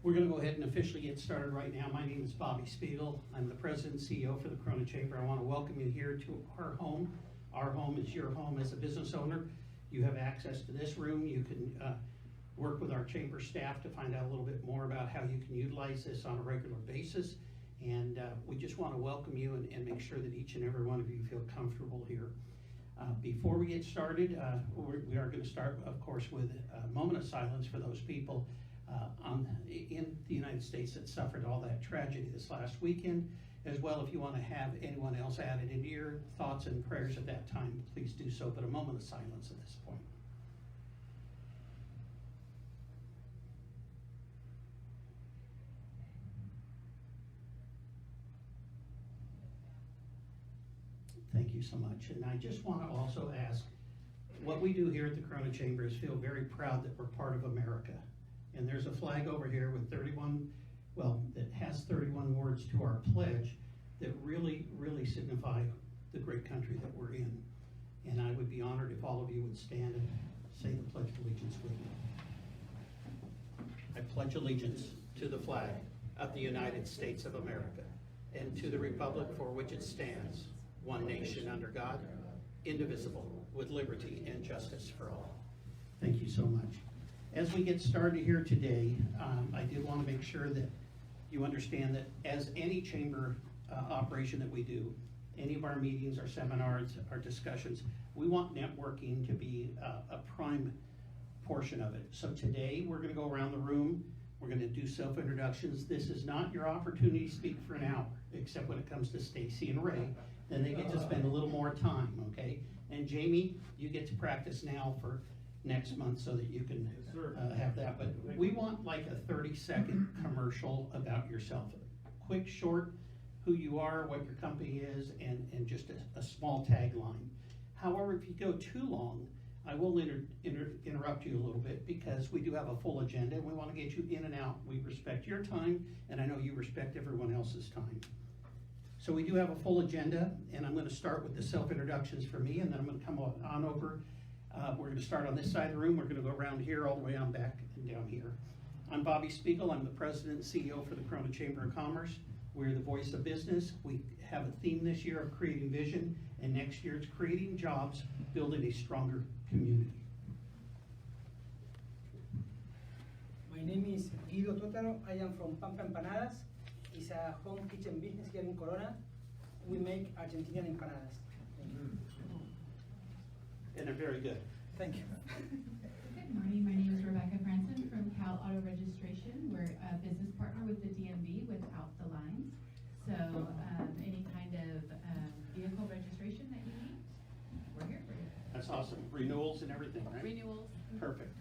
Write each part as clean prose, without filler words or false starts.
We're going to go ahead and officially get started right now. My name is Bobby Spiegel. I'm the President and CEO for the Corona Chamber. I want to welcome you here to our home. Our home is your home as a business owner. You have access to this room. You can work with our chamber staff to find out a little bit more about how you can utilize this on a regular basis. And we just want to welcome you and make sure that each and every one of you feel comfortable here. Before we get started, we are going to start, of course, with a moment of silence for those people in the United States that suffered all that tragedy this last weekend. As well, if you want to have anyone else added into your thoughts and prayers at that time, please do so, but a moment of silence at this point. Thank you so much. And I just want to also ask, what we do here at the Corona Chamber is feel very proud that we're part of America. And there's a flag over here with 31, that has 31 words to our pledge that really, really signify the great country that we're in. And I would be honored if all of you would stand and say the Pledge of Allegiance with me. I pledge allegiance to the flag of the United States of America and to the republic for which it stands, one nation under God, indivisible, with liberty and justice for all. Thank you so much. As we get started here today, I did want to make sure that you understand that as any chamber operation that we do, any of our meetings, our seminars, our discussions, we want networking to be a prime portion of it. So today we're going to go around the room. We're going to do self-introductions. This is not your opportunity to speak for an hour, except when it comes to Stacie and Ray. Then they get to spend a little more time, okay? And Jamie, you get to practice now for next month so that you can have that. But we want like a 30-second commercial about yourself. Quick, short, who you are, what your company is, and just a small tagline. However, if you go too long, I will interrupt you a little bit because we do have a full agenda and we want to get you in and out. We respect your time, and I know you respect everyone else's time. So we do have a full agenda, and I'm going to start with the self-introductions for me, and then I'm going to come on over. We're going to start on this side of the room. We're going to go around here all the way on back and down here. I'm Bobby Spiegel. I'm the President and CEO for the Corona Chamber of Commerce. We're the voice of business. We have a theme this year of creating vision, and next year it's creating jobs, building a stronger community. My name is Guido Totaro. I am from Pampa Empanadas. It's a home kitchen business here in Corona. We make Argentinian empanadas. Thank you. And they're very good. Thank you. Good morning, my name is Rebecca Franson from Cal Auto Registration. We're a business partner with the DMV without the lines. So any kind of vehicle registration that you need, we're here for you. That's awesome. Renewals and everything, right? Renewals. Perfect.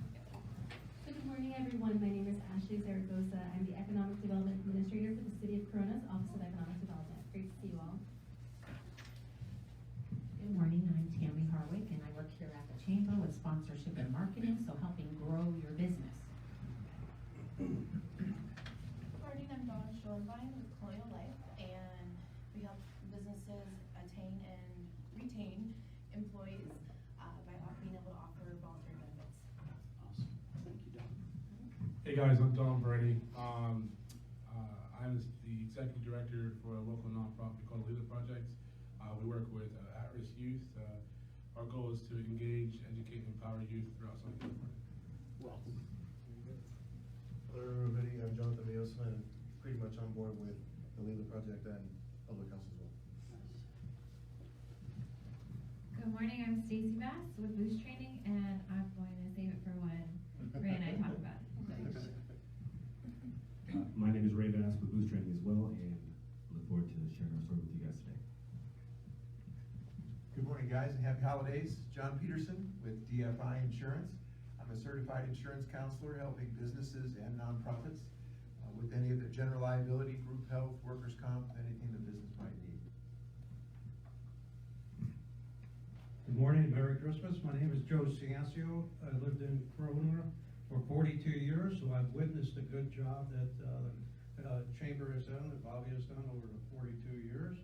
So good morning, everyone. My name is Ashley Zaragoza. I'm the Economic Development Administrator for the City of Corona's Office of Economic Development. Great to see you all. Good morning, I'm Tammy Harwick, and I work here at the Chamber with sponsorship and marketing, so helping grow your business. Good morning, I'm Dawn Schoenbein with Colonial Life, and we help businesses attain and retain employees by being able to offer voluntary benefits. Awesome. Thank you, Don. Hey guys, I'm Don Brady. I'm the executive director for a local nonprofit called Leader Projects. We work with at-risk youth. Our goal is to engage, educate, and empower youth throughout Southern California. Welcome. Hello everybody, I'm Jonathan Leosma, and pretty much on board with the Leader Project and Public House as well. Good morning, I'm Stacie Bass with Boost Training, and I'm going to save it for when Ray and I talk about it. My name is Ray Bass with Boost Training as well, and look forward to sharing our story with you guys today. Good morning, guys, and happy holidays. John Peterson with DFI Insurance. I'm a certified insurance counselor helping businesses and nonprofits with any of the general liability, group health, workers' comp, anything the business might need. Good morning, Merry Christmas. My name is Joe Ciancio. I lived in Corona for 42 years, so I've witnessed the good job that the Chamber has done, that Bobby has done over the 42 years.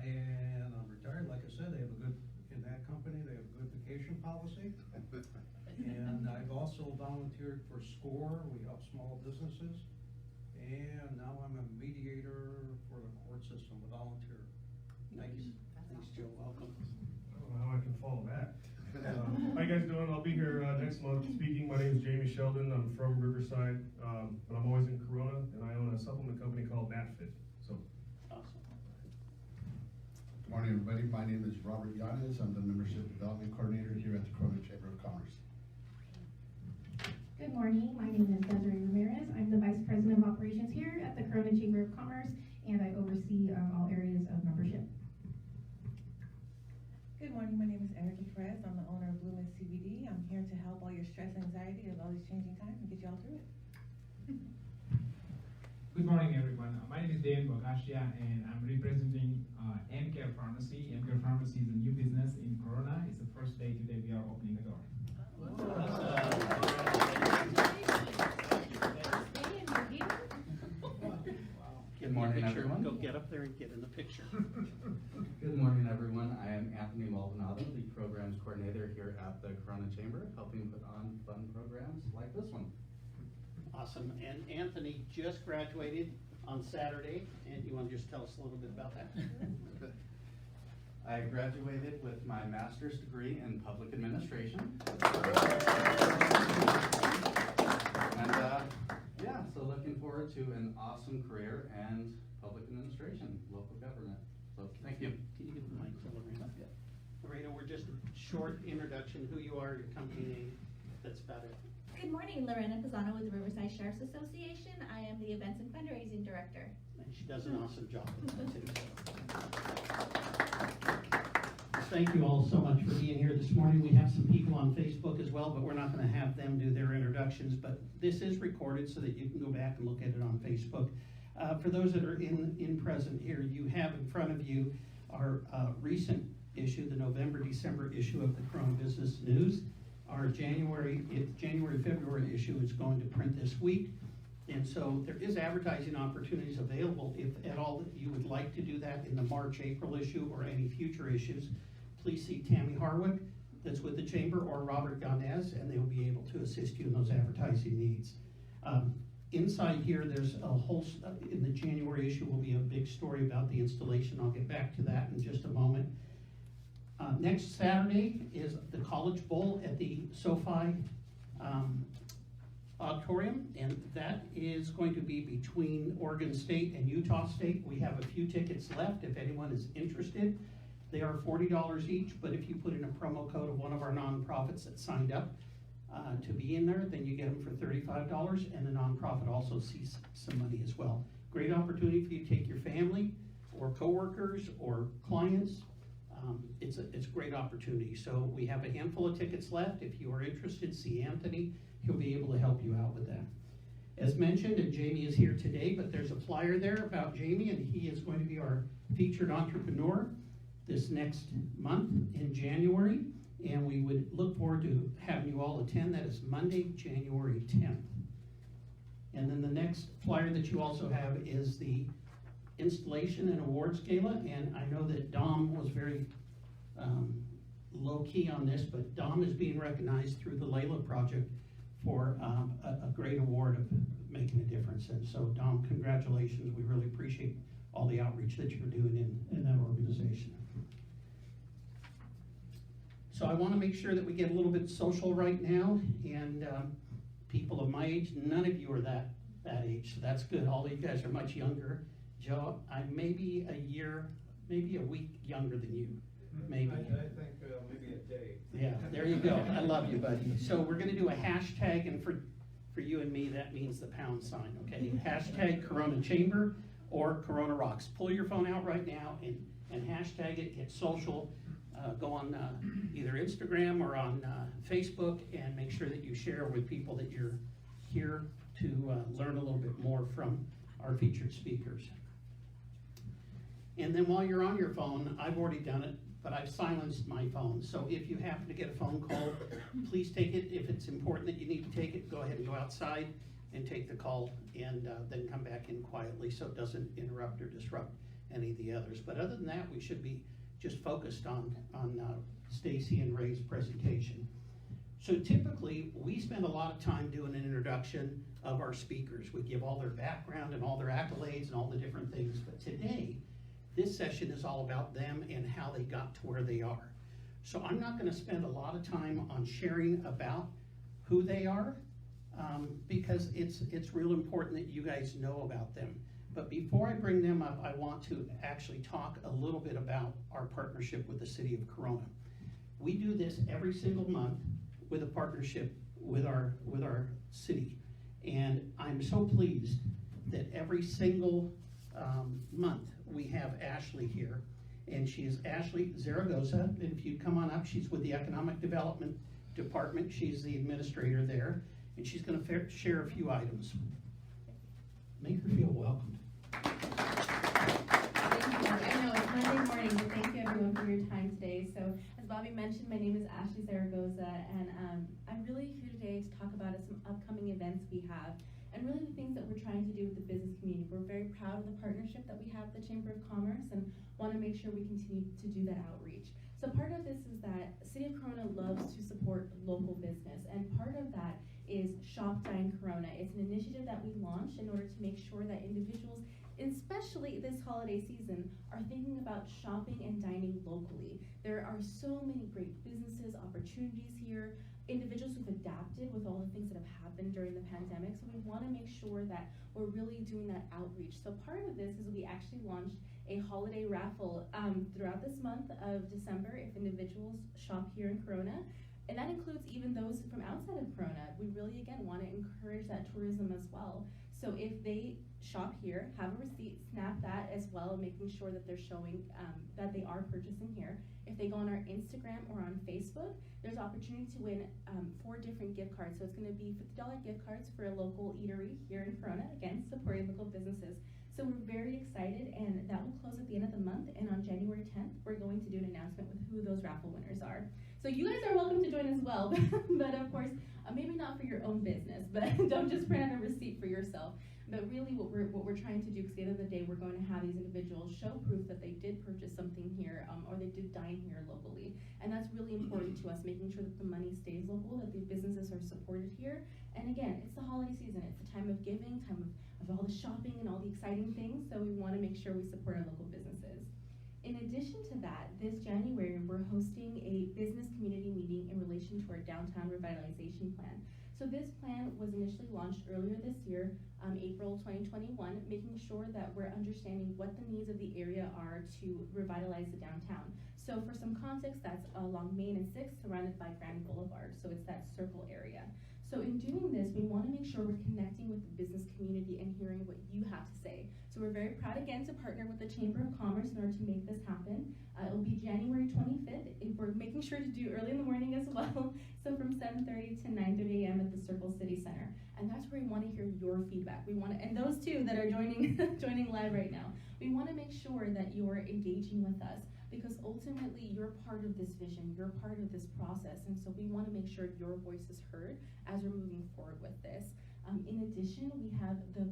And I'm retired. Like I said, they have a good, in that company, they have a good vacation policy. And I've also volunteered for SCORE. We help small businesses. and now I'm a mediator for the court system, a volunteer. Thank you. Thanks, Joe, welcome. I don't know how I can follow that. How you guys doing? I'll be here next month speaking. My name is Jamie Sheldon. I'm from Riverside, but I'm always in Corona, and I own a supplement company called MatFit. So. Awesome. Good morning, everybody. My name is Robert Yanez. I'm the Membership Development Coordinator here at the Corona Chamber of Commerce. Good morning, my name is Desiree Ramirez. I'm the Vice President of Operations here at the Corona Chamber of Commerce, and I oversee all areas of membership. Good morning, my name is Erica Perez. I'm the owner of Blue Mist CBD. I'm here to help all your stress and anxiety of all these changing times and get you all through it. Good morning, everyone. My name is Dan Bogasia, and I'm representing M-Care Pharmacy. M-Care Pharmacy is a new business in Corona. It's the first day today we are opening the door. Good morning, everyone. Go get up there and get in the picture. Good morning, everyone. I am Anthony Maldonado, the Programs Coordinator here at the Corona Chamber, helping put on fun programs like this one. Awesome, and Anthony just graduated on Saturday, and you want to just tell us a little bit about that? I graduated with my master's degree in public administration. And yeah, so looking forward to an awesome career and public administration, local government. So thank you. Can you give the mic to Lorena? Yeah. Lorena, we're just short introduction, who you are, your company name, that's about it. Good morning, Lorena Pisano with the Riverside Sheriff's Association. I am the Events and Fundraising Director. And she does an awesome job with that too. Thank you all so much for being here this morning. We have some people on Facebook as well, but we're not going to have them do their introductions. But this is recorded so that you can go back and look at it on Facebook. For those that are in present here, you have in front of you our recent issue, the November-December issue of the Corona Business News. Our January-February issue is going to print this week. And so there is advertising opportunities available if at all that you would like to do that in the March-April issue or any future issues. Please see Tammy Harwick, that's with the Chamber, or Robert Ganez, and they'll be able to assist you in those advertising needs. Inside here, there's a whole, in the January issue will be a big story about the installation. I'll get back to that in just a moment. Next Saturday is the College Bowl at the SoFi Auditorium, and that is going to be between Oregon State and Utah State. We have a few tickets left if anyone is interested. They are $40 each, but if you put in a promo code of one of our nonprofits that signed up to be in there, then you get them for $35, and the nonprofit also sees some money as well. Great opportunity for you to take your family or coworkers or clients. It's a great opportunity. So we have a handful of tickets left. If you are interested, see Anthony. He'll be able to help you out with that. As mentioned, and Jamie is here today, but there's a flyer there about Jamie, and he is going to be our featured entrepreneur this next month in January, and we would look forward to having you all attend. That is Monday, January 10th. And then the next flyer that you also have is the installation and awards gala, and I know that Dom was very low-key on this, but Dom is being recognized through the Layla Project for a great award of making a difference. And so Dom, congratulations. We really appreciate all the outreach that you're doing in that organization. So I want to make sure that we get a little bit social right now, and people of my age, none of you are that age, so that's good. All of you guys are much younger. Joe, I'm maybe a year, maybe a week younger than you, maybe. I think maybe a day. Yeah, there you go. I love you, buddy. So we're going to do a hashtag, and for you and me, that means the pound sign, okay? Hashtag Corona Chamber or Corona Rocks. Pull your phone out right now and hashtag it, get social. Go on either Instagram or on Facebook, and make sure that you share with people that you're here to learn a little bit more from our featured speakers. And then while you're on your phone, I've already done it, but I've silenced my phone. So if you happen to get a phone call, please take it. If it's important that you need to take it, go ahead and go outside and take the call, and then come back in quietly so it doesn't interrupt or disrupt any of the others. But other than that, we should be just focused on Stacie and Ray's presentation. So typically, we spend a lot of time doing an introduction of our speakers. We give all their background and all their accolades and all the different things, but today, this session is all about them and how they got to where they are. So I'm not gonna spend a lot of time on sharing about who they are, because it's real important that you guys know about them. But before I bring them up, I want to actually talk a little bit about our partnership with the City of Corona. We do this every single month with a partnership with our city. And I'm so pleased that every single month we have Ashley here. And she is Ashley Zaragoza. And if you come on up, she's with the Economic Development Department. She's the administrator there. And she's going to share a few items. Make her feel welcomed. Thank you. I know it's Monday morning, but thank you everyone for your time today. So as Bobby mentioned, my name is Ashley Zaragoza, and I'm really here today to talk about some upcoming events we have, and really the things that we're trying to do with the business community. We're very proud of the partnership that we have with the Chamber of Commerce, and want to make sure we continue to do that outreach. So part of this is that City of Corona loves to support local business, and part of that is Shop Dine Corona. It's an initiative that we launched in order to make sure that individuals, especially this holiday season, are thinking about shopping and dining locally. There are so many great businesses, opportunities here, individuals who've adapted with all the things that have happened during the pandemic, so we want to make sure that we're really doing that outreach. So part of this is we actually launched a holiday raffle throughout this month of December if individuals shop here in Corona. And that includes even those from outside of Corona. We really, again, want to encourage that tourism as well. So if they shop here, have a receipt, snap that as well, making sure that they're showing that they are purchasing here. If they go on our Instagram or on Facebook, there's opportunity to win 4 different gift cards. So it's going to be $50 gift cards for a local eatery here in Corona, again, supporting local businesses. So we're very excited, and that will close at the end of the month, and on January 10th, we're going to do an announcement with who those raffle winners are. So you guys are welcome to join as well, but of course, maybe not for your own business, but don't just print out a receipt for yourself. But really what we're trying to do, because at the end of the day, we're going to have these individuals show proof that they did purchase something here, or they did dine here locally. And that's really important to us, making sure that the money stays local, that the businesses are supported here. And again, it's the holiday season. It's the time of giving, time of all the shopping and all the exciting things, so we want to make sure we support our local businesses. In addition to that, this January, we're hosting a business community meeting in relation to our downtown revitalization plan. So this plan was initially launched earlier this year, April 2021, making sure that we're understanding what the needs of the area are to revitalize the downtown. So for some context, that's along Main and 6th, surrounded by Grand Boulevard, so it's that circle area. So in doing this, we want to make sure we're connecting with the business community and hearing what you have to say. So we're very proud again to partner with the Chamber of Commerce in order to make this happen. It will be January 25th. We're making sure to do early in the morning as well. So from 7:30 to 9:30 a.m. at the Circle City Center. And that's where we want to hear your feedback. We want to, and those two that are joining joining live right now, we want to make sure that you're engaging with us, because ultimately you're part of this vision, you're part of this process, and so we want to make sure your voice is heard as we're moving forward with this. In addition, we have the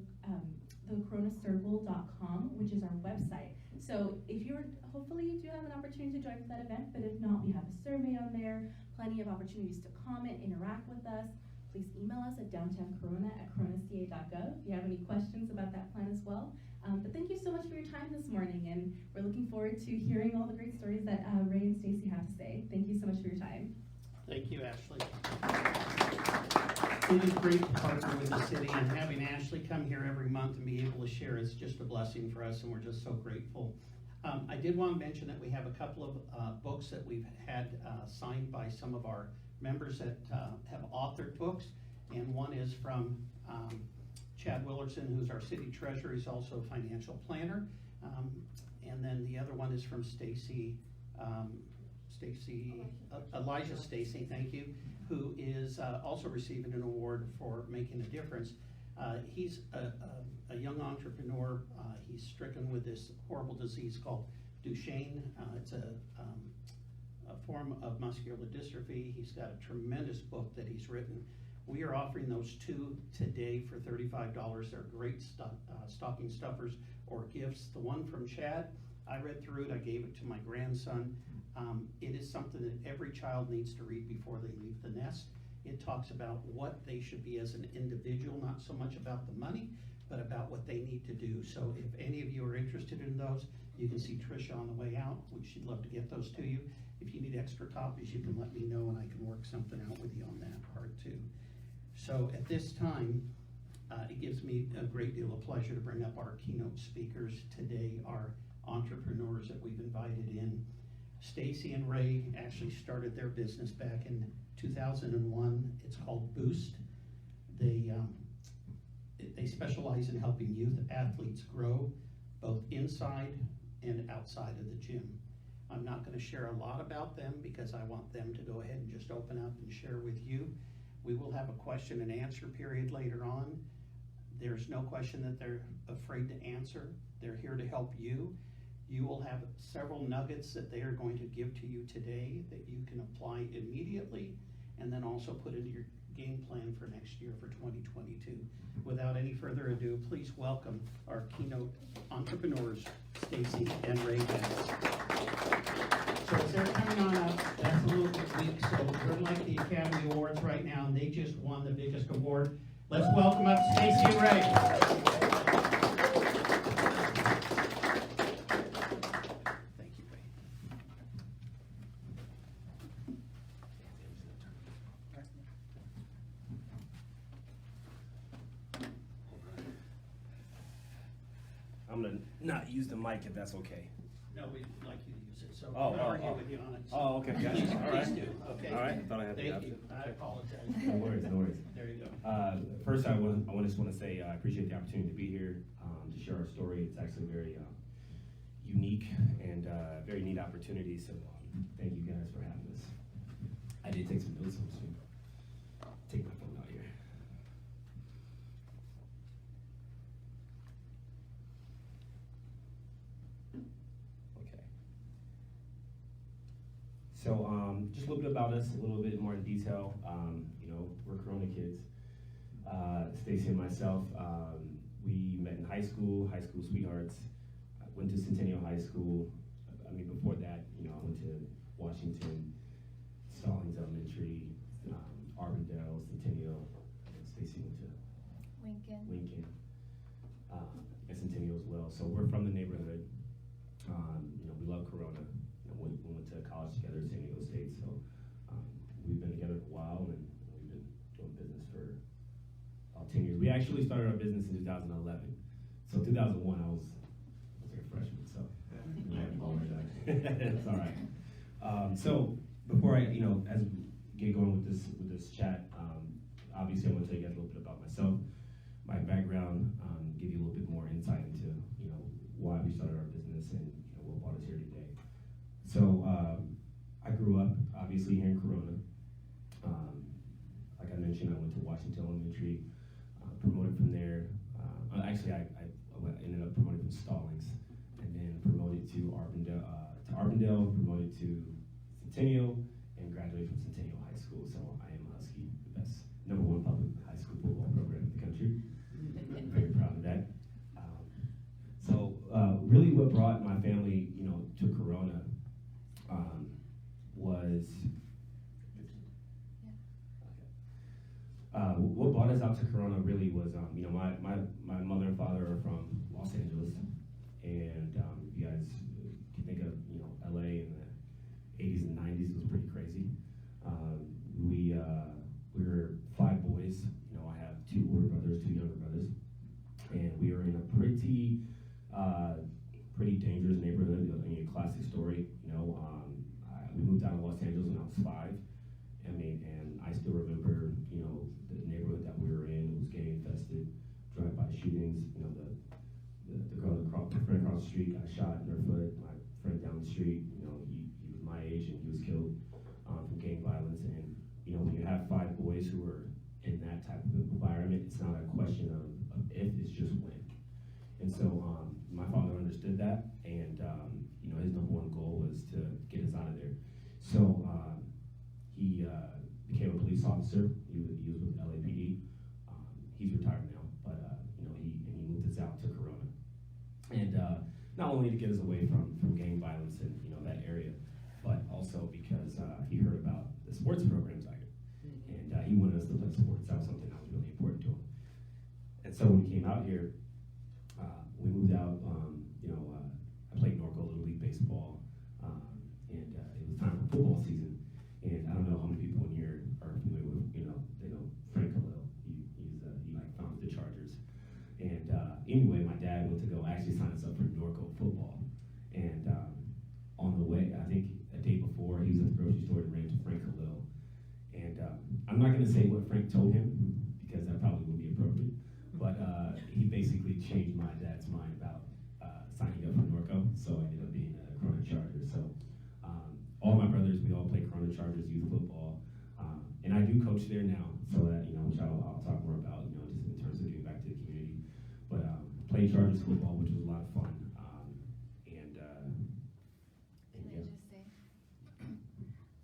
coronacircle.com, which is our website. So if hopefully you do have an opportunity to join for that event, but if not, we have a survey on there, plenty of opportunities to comment, interact with us. Please email us at downtowncorona@coronaca.gov if you have any questions about that plan as well. But thank you so much for your time this morning, and we're looking forward to hearing all the great stories that Ray and Stacie have to say. Thank you so much for your time. Thank you, Ashley. It is great to partner with the city, and having Ashley come here every month and be able to share is just a blessing for us, and we're just so grateful. I did want to mention that we have a couple of books that we've had signed by some of our members that have authored books, and one is from Chad Willardson, who's our city treasurer. He's also a financial planner, and then the other one is from Elijah Stacie, thank you, who is also receiving an award for making a difference. He's a young entrepreneur. He's stricken with this horrible disease called Duchenne. It's a form of muscular dystrophy. He's got a tremendous book that he's written. We are offering those two today for $35. They're great stocking stuffers or gifts. The one from Chad, I read through it. I gave it to my grandson. It is something that every child needs to read before they leave the nest. It talks about what they should be as an individual, not so much about the money, but about what they need to do. So if any of you are interested in those, you can see Tricia on the way out, which she'd love to get those to you. If you need extra copies, you can let me know and I can work something out with you on that part too. So at this time, it gives me a great deal of pleasure to bring up our keynote speakers today, our entrepreneurs that we've invited in. Stacie and Ray actually started their business back in 2001. It's called Boost. They specialize in helping youth athletes grow both inside and outside of the gym. I'm not going to share a lot about them because I want them to go ahead and just open up and share with you. We will have a question and answer period later on. There's no question that they're afraid to answer. They're here to help you. You will have several nuggets that they are going to give to you today that you can apply immediately and then also put into your game plan for next year for 2022. Without any further ado, please welcome our keynote entrepreneurs, Stacie and Ray. So as they're coming on up, that's a little bit weak, so we're like the Academy Awards right now, and they just won the biggest award. Let's welcome up Stacie and Ray. I'm gonna not use the mic if that's okay. No, we'd like you to use it, so Oh, we'll oh, argue oh. with you on it. So Oh, okay, gotcha. please- All right. please do, okay? All right, I thought I had the Thank option. you, I apologize. No worries, no worries. There you go. First, I just want to say I appreciate the opportunity to be here to share our story. It's actually very unique and very neat opportunity. So thank you guys for having us. I did take some notes. I'm just gonna take my phone out here. Okay. So just a little bit about us, a little bit more in detail. You know, we're Corona kids. Stacie and myself, we met in high school sweethearts. I went to Centennial High School. I mean, before that, you know, I went to Washington, Stallings Elementary, Arbondale, Centennial. Stacie went to Lincoln, and Centennial as well. So we're from the neighborhood. You know, we love Corona. You know, we went to college together at San Diego State. So we've been together for a while, and we've been doing business for about 10 years. We actually started our business in 2011. So 2001, I was like a freshman. So it's all right. So before I, you know, as we get going with this chat, obviously I'm going to tell you guys a little bit about myself, my background, give you a little bit more insight into, you know, why we started our business and, you know, what brought us here today. So I grew up obviously here in Corona. Like I mentioned, I went to Washington Elementary, promoted from there. Actually, I ended up promoted from Stallings, and then promoted to Arbondale, promoted to Centennial, and graduated from Centennial High School. So I am Husky, the best #1 public high school football program in the country. I'm very proud of that. So really what brought my family, you know, to Corona was, what brought us out to Corona really was, you know, my mother and father are from Los Angeles, and if you guys can think of, you know, LA in the 80s and 90s was pretty crazy. We were 5 boys. You know, I have 2 older brothers, 2 younger brothers, and we were in a pretty dangerous neighborhood. I mean, a classic story. You know, we moved out of Los Angeles when I was 5. I mean, and I still remember, you know, the neighborhood that we were in. It was gang infested, drive-by shootings. You know, the girl the friend across the street got shot in her foot. My friend down the street, you know, he was my age and he was killed from gang violence. And you know, when you have 5 boys who are in that type of environment, it's not a question of if, it's just when. And so my father understood that, and you know, his #1 goal was to get us out of there. So he became a police officer. He was with LAPD. He's retired now, but you know, he moved us out to Corona, and not only to get us away from gang violence in, you know, that area, but also because he heard about the sports programs out here, and he wanted us to play sports. That was something that was really important to him. And so when we came out here, we moved out, I played Norco Little League Baseball, and it was time for football season. And I don't know how many people in here are familiar with, they know Frank Khalil. He founded the Chargers. And anyway, my dad went to go actually sign us up for Norco football. And on the way, I think a day before, he was at the grocery store and ran into Frank Khalil. And I'm not going to say what Frank told him, because that probably wouldn't be appropriate. But he basically changed my dad's mind about signing up for Norco. So I ended up being a Corona Charger. So all my brothers, we all play Corona Chargers youth football. And I do coach there now, so that, which I'll talk more about, just in terms of giving back to the community. But played Chargers football, which was a lot of fun.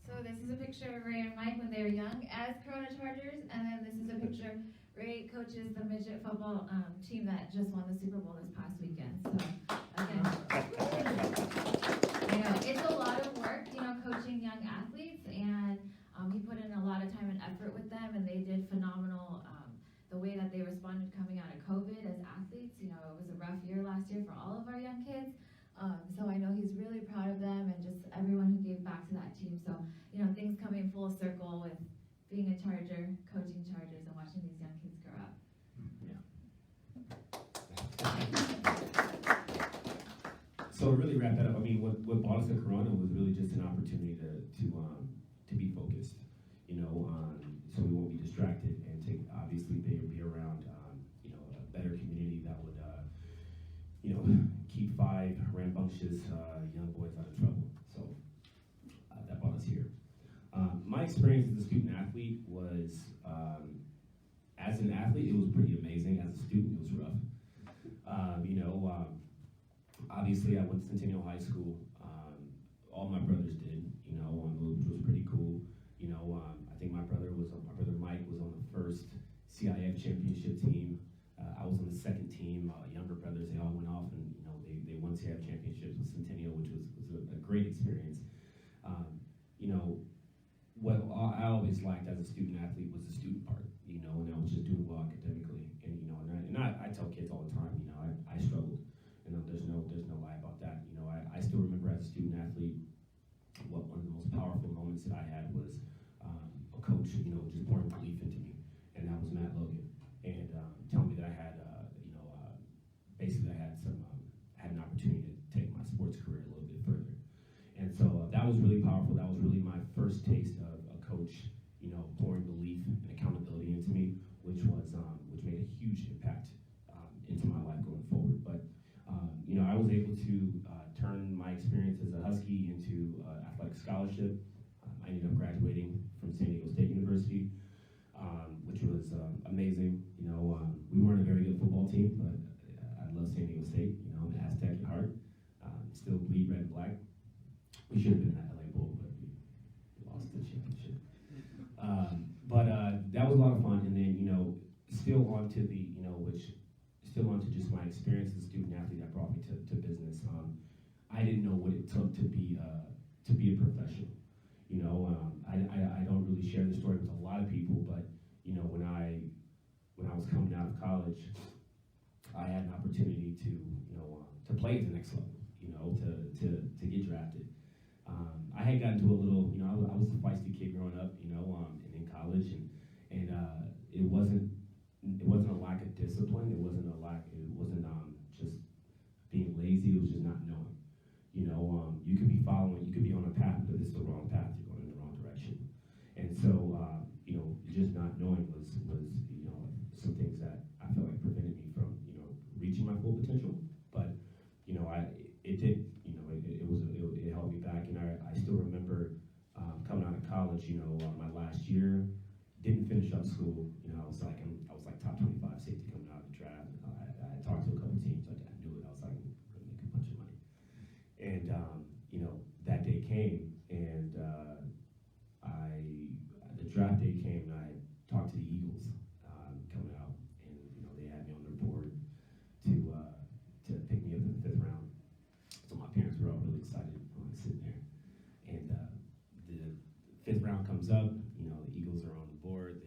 So this is a picture of Ray and Mike when they were young as Corona Chargers, and then this is a picture Ray coaches the midget football team that just won the Super Bowl this past weekend. So again, it's a lot of work, coaching young athletes, and he put in a lot of time and effort with them, and they did phenomenal. The way that they responded coming out of COVID as athletes, it was a rough year last year for all of our young kids. So I know he's really proud of them and just everyone who gave back to that team. So, things coming full circle with being a Charger, coaching Chargers, and watching these young kids grow up. So to really wrap that up, what brought us to Corona was really just an opportunity to be focused, so we won't be distracted, and to obviously be around, a better community that would, keep 5 rambunctious young boys out of trouble. So that brought us here. My experience as a student athlete was, as an athlete, it was pretty amazing. As a student, it was rough. Obviously, I went to Centennial High School. All my brothers did, which was pretty cool. I think my brother Mike was on the first CIF championship team. I was on the second team. Younger brothers, they all went off and they won CIF championships with Centennial, which was a great experience. What I always liked as a student athlete was the student part, and I was just doing well academically. And I tell kids all the time, I struggled. There's no lie about that. I still remember as a student athlete, one of the most powerful moments that I had was a coach, just pouring belief into me, and that was Matt Logan, and telling me that I had, basically I had an opportunity to take my sports career a little bit further, and so that was really powerful. That was really my first taste of a coach, pouring belief and accountability into me, which made a huge impact into my life going forward. But I was able to turn my experience as a Husky into athletic scholarship. I ended up graduating from San Diego State University, which was amazing. We weren't a very good football team, but I love San Diego State. I'm an Aztec at heart. Still bleed red and black. We should have been at LA Bowl, but we lost the championship. But that was a lot of fun. And then, still on to just my experience as a student athlete that brought me to business. I didn't know what it took to be a professional. I don't really share the story with a lot of people, but when I was coming out of college, I had an opportunity to play at the next level, to get drafted. I had gotten to a little, I was a feisty kid growing up, and in college, and it wasn't a lack of discipline. It wasn't just being lazy. It was just not knowing. You could be on a path, but it's the wrong path. You're going in the wrong direction. And so, just not knowing was some things that I felt like prevented me from, reaching my full potential. But, it held me back. And I still remember coming out of college, my last year, didn't finish up school. I was like top 25 safety coming out of the draft. I talked to a couple teams. I knew it. I was like, I'm going to make a bunch of money. And, that day came, and the draft day came, and I talked to the Eagles coming out, and, they had me on their board to pick me up in the 5th round. So my parents were all really excited when I was sitting there. And the 5th round comes up, the Eagles are on the board.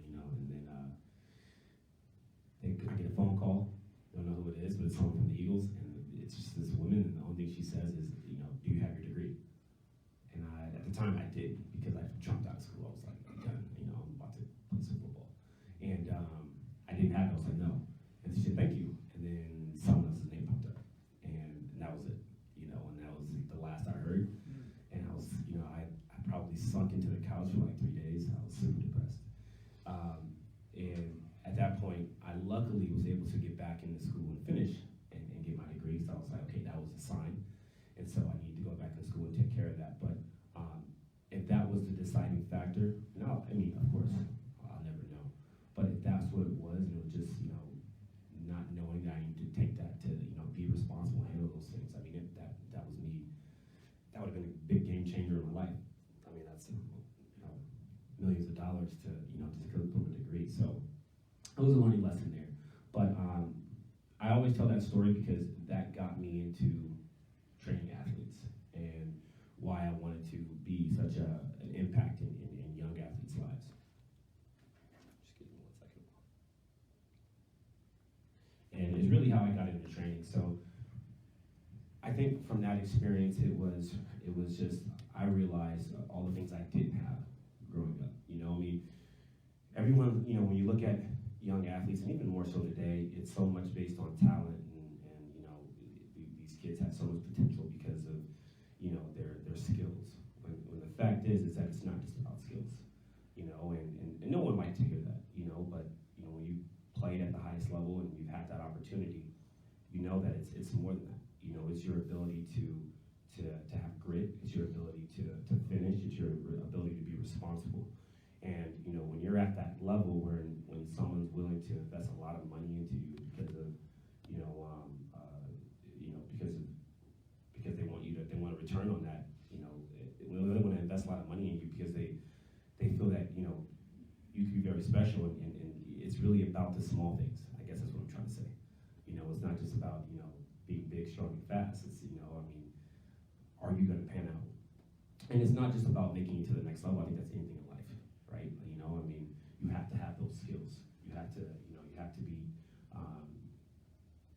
the time I did, because I jumped out of school. I was like, I'm done, you know, I'm about to play some football. And I didn't have it, I was like, no. And she said, thank you. And then someone else's name popped up. And that was it, you know, and that was the last I heard. And I was, you know, I probably sunk into the couch for like 3 days. I was super depressed. And at that point, I luckily was able to get back into school and finish and get my degree. So I was like, okay, that was a sign. And so I need to go back to school and take care of that. But if that was the deciding factor, no, I mean, of course, I'll never know. But if that's what it was, and it was just, you know, not knowing that I need to take that to, you know, be responsible, handle those things. I mean, if that was me, that would have been a big game changer in my life. I mean, that's, you know, millions of dollars to, you know, just go from a degree. So it was a learning lesson there. But I always tell that story because that got me into training athletes and why I wanted to be such an impact in young athletes' lives. Just give me 1 second. And it's really how I got into training. So I think from that experience, it was just, I realized all the things I didn't have growing up. You know, I mean, everyone, you know, when you look at young athletes, and even more so today, it's so much based on talent, and you know, these kids have so much potential because of, you know, their skills. When the fact is that it's not just about skills, you know, and no one likes to hear that, you know, but you know, when you played at the highest level and you've had that opportunity, you know that it's more than that. You know, it's your ability to have grit, it's your ability to finish, it's your ability to be responsible. And you know, when you're at that level when someone's willing to invest a lot of money into you because of, because they want a return on that, you know, when they want to invest a lot of money in you because they feel that, you know, you can be very special, and it's really about the small things. I guess that's what I'm trying to say. You know, it's not just about, you know, being big, strong, and fast. It's, you know, I mean, are you going to pan out? And it's not just about making it to the next level. I think that's anything in life, right? You know, I mean, you have to have those skills. You have to, you know, you have to be,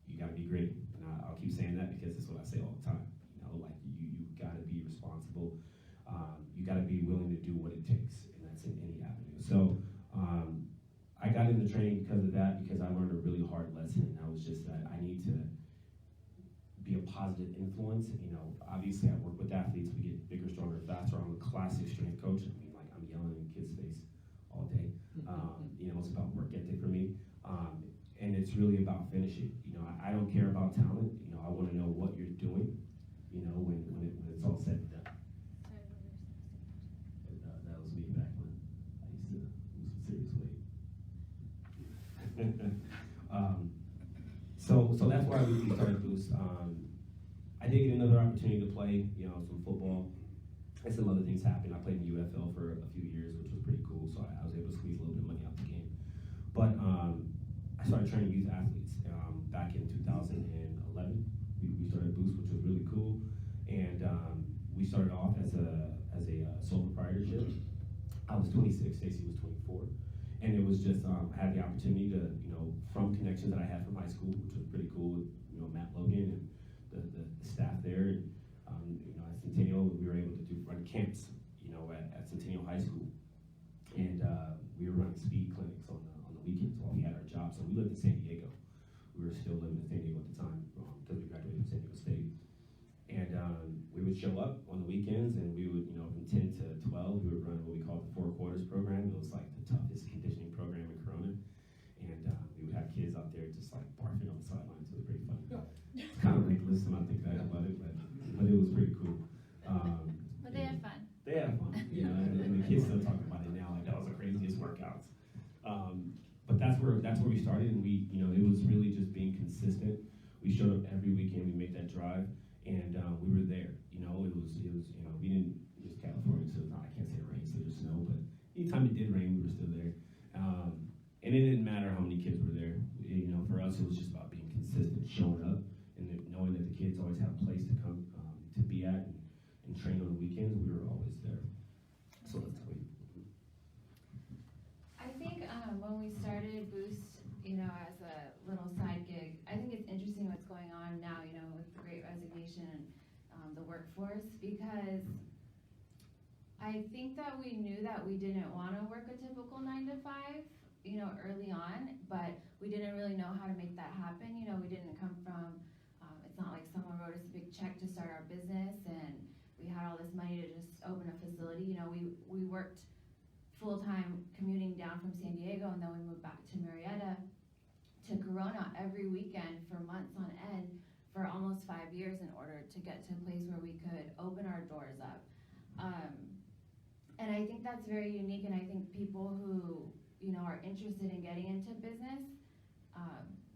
you got to be great. And I'll keep saying that because it's what I say all the time. You know, like you got to be responsible. You got to be willing to do what it takes, and that's in any avenue. So I got into training because of that, because I learned a really hard lesson, and that was just that I need to be a positive influence. You know, obviously I work with athletes, we get bigger, stronger, faster. I'm a classic strength coach. I mean, like, I'm yelling in kids' face all day. You know, it's about work ethic for me. And it's really about finishing. You know, I don't care about talent. You know, I want to know what you're doing, you know, when it's all said and done. That was me back when I used to lose some serious weight. So that's why we started Boost. I did get another opportunity to play, you know, some football, and some other things happened. I played in the UFL for a few years, which was pretty cool, so I was able to squeeze a little bit of money out the game. But I started training youth athletes back in 2011. We started Boost, which was really cool, and we started off as a sole proprietorship. I was 26, Stacie was 24. And it was just, I had the opportunity to, you know, from connections that I had from high school, which was pretty cool, with, you know, Matt Logan and the staff there. And, you know, at Centennial, we were able to run camps, you know, at Centennial High School. And we were running speed clinics on the weekends while we had our jobs. So we lived in San Diego. We were still living in San Diego at the time because we graduated from San Diego State. And we would show up on the weekends, and we would, you know, from 10 to 12, we would run what we called the 4 quarters program. It was like the toughest conditioning program in Corona. And we would have kids out there just like barfing on the sidelines. It was pretty funny. It's kind of ridiculous when I think back about it, but it was pretty cool. But they had fun. They had fun, you know, and the kids still talk about it now. Like, that was the craziest workouts. But that's where we started, and we, you know, it was really just being consistent. We showed up every weekend. We made that drive. And we were there, you know, it was, you know, it was California, so I can't say it rained, so there's snow, but anytime it did rain, we were still there. And it didn't matter how many kids were there. You know, for us, it was just about being consistent, showing up, and then knowing that the kids always have a place to come, to be at, and train on the weekends. We were always there. So that's how we. I think when we started Boost, you know, as a little side gig, I think it's interesting what's going on now, you know, with the Great Resignation and the workforce, because I think that we knew that we didn't want to work a typical 9 to 5, you know, early on, but we didn't really know how to make that happen. You know, we didn't come from, it's not like someone wrote us a big check to start our business and we had all this money to just open a facility. You know, we worked full-time commuting down from San Diego, and then we moved back to Marietta to Corona every weekend for months on end for almost 5 years in order to get to a place where we could open our doors up. And I think that's very unique, and I think people who, you know, are interested in getting into business,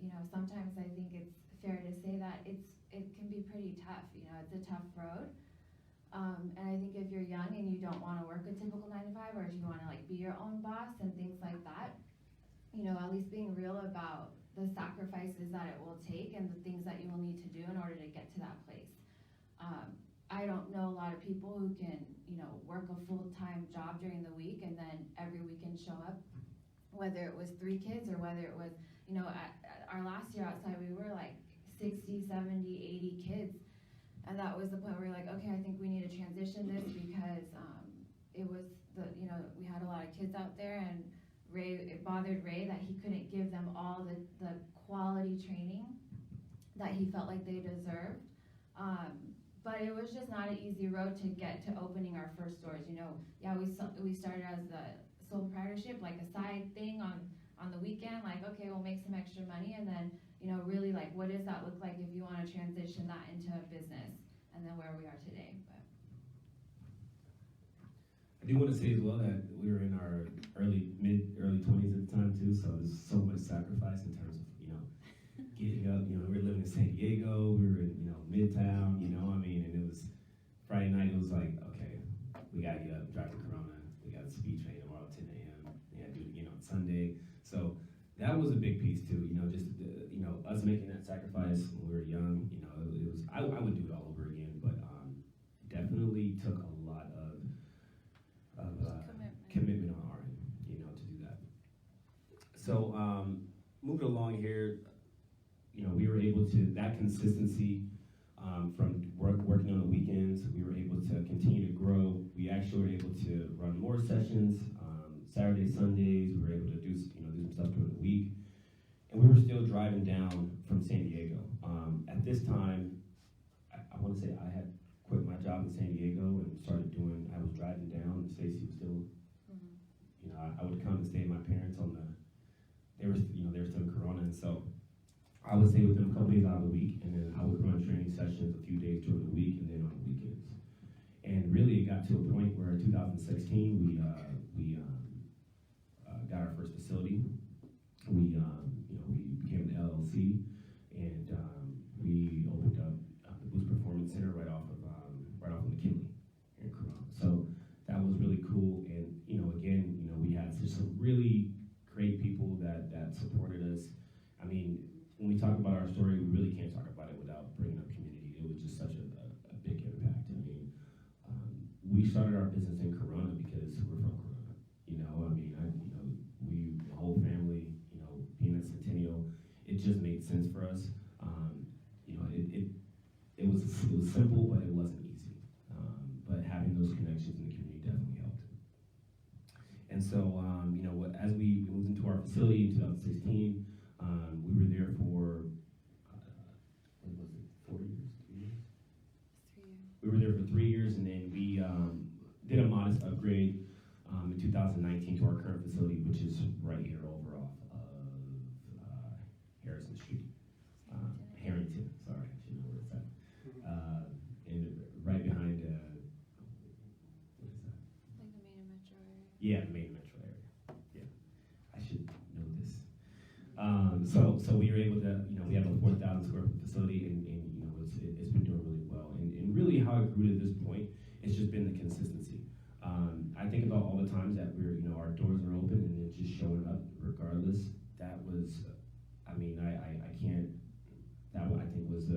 you know, sometimes I think it's fair to say that it can be pretty tough. You know, it's a tough road. And I think if you're young and you don't want to work a typical 9 to 5, or if you want to like be your own boss and things like that, you know, at least being real about the sacrifices that it will take and the things that you will need to do in order to get to that place. I don't know a lot of people who can, you know, work a full-time job during the week and then every weekend show up, whether it was 3 kids or whether it was, you know, at our last year outside, we were like 60, 70, 80 kids. And that was the point where we're like, okay, I think we need to transition this because it was you know, we had a lot of kids out there, and it bothered Ray that he couldn't give them all the quality training that he felt like they deserved. But it was just not an easy road to get to opening our first doors. You know, yeah, we started as a sole proprietorship, like a side thing on the weekend, like, okay, we'll make some extra money, and then, you know, really like, what does that look like if you want to transition that into a business, and then where we are today. But I do want to say as well that we were in our early 20s at the time too, so there's so much sacrifice in terms of, you know, getting up. You know, we were living in San Diego, we were in, you know, Midtown, you know, I mean, and it was Friday night, it was like, okay, we gotta get up, drive to Corona, we got a speed train tomorrow at 10 a.m. Yeah, do it again on Sunday. So that was a big piece too, you know, just, you know, us making that sacrifice when we were young, you know, it was, I would do it all over again, but definitely took a lot of commitment on our end, you know, to do that. So moving along here, you know, we were able to, that consistency from working on the weekends, we were able to continue to grow. We actually were able to run more sessions, Saturdays, Sundays. We were able to do some stuff during the week. And we were still driving down from San Diego. At this time, I want to say I had quit my job in San Diego and I was driving down, and Stacie was still, you know, I would come and stay with my parents they were still in Corona, and so I would stay with them a couple days out of the week, and then I would run training sessions a few days during the week and then on the weekends. And really, it got to a point where in 2016, we got our first facility. We became an LLC, and we opened up the Boost Performance Center right off of McKinley here in Corona. So that was really cool, and you know, again, you know, we had just some really great people that supported us. I mean, when we talk about our story, we really can't talk about it without bringing up community. It was just such a big impact. I mean, we started our business in Corona because we're from Corona. You know, I mean, the whole family, you know, being at Centennial, it just made sense for us. You know, it was simple, but it wasn't easy. But having those connections in the community definitely helped. And so, you know, as we moved into our facility in 2016, we were there for, what was it, 4 years, 3 years? 3 years. We were there for 3 years, and then we did a modest upgrade in 2019 to our current facility, which is right here over off of Harrison Street. Harrington, sorry, I should know where it's at. And right behind, what is that? Like the main metro area. Yeah, the main metro area. Yeah, I should know this. So we were able to, you know, we have a 4,000 square foot facility, and you know, it's been doing really well. And really how it grew to this point, it's just been the consistency. I think about all the times that you know, our doors are open and it's just showing up regardless. That was, I mean, I can't, that I think was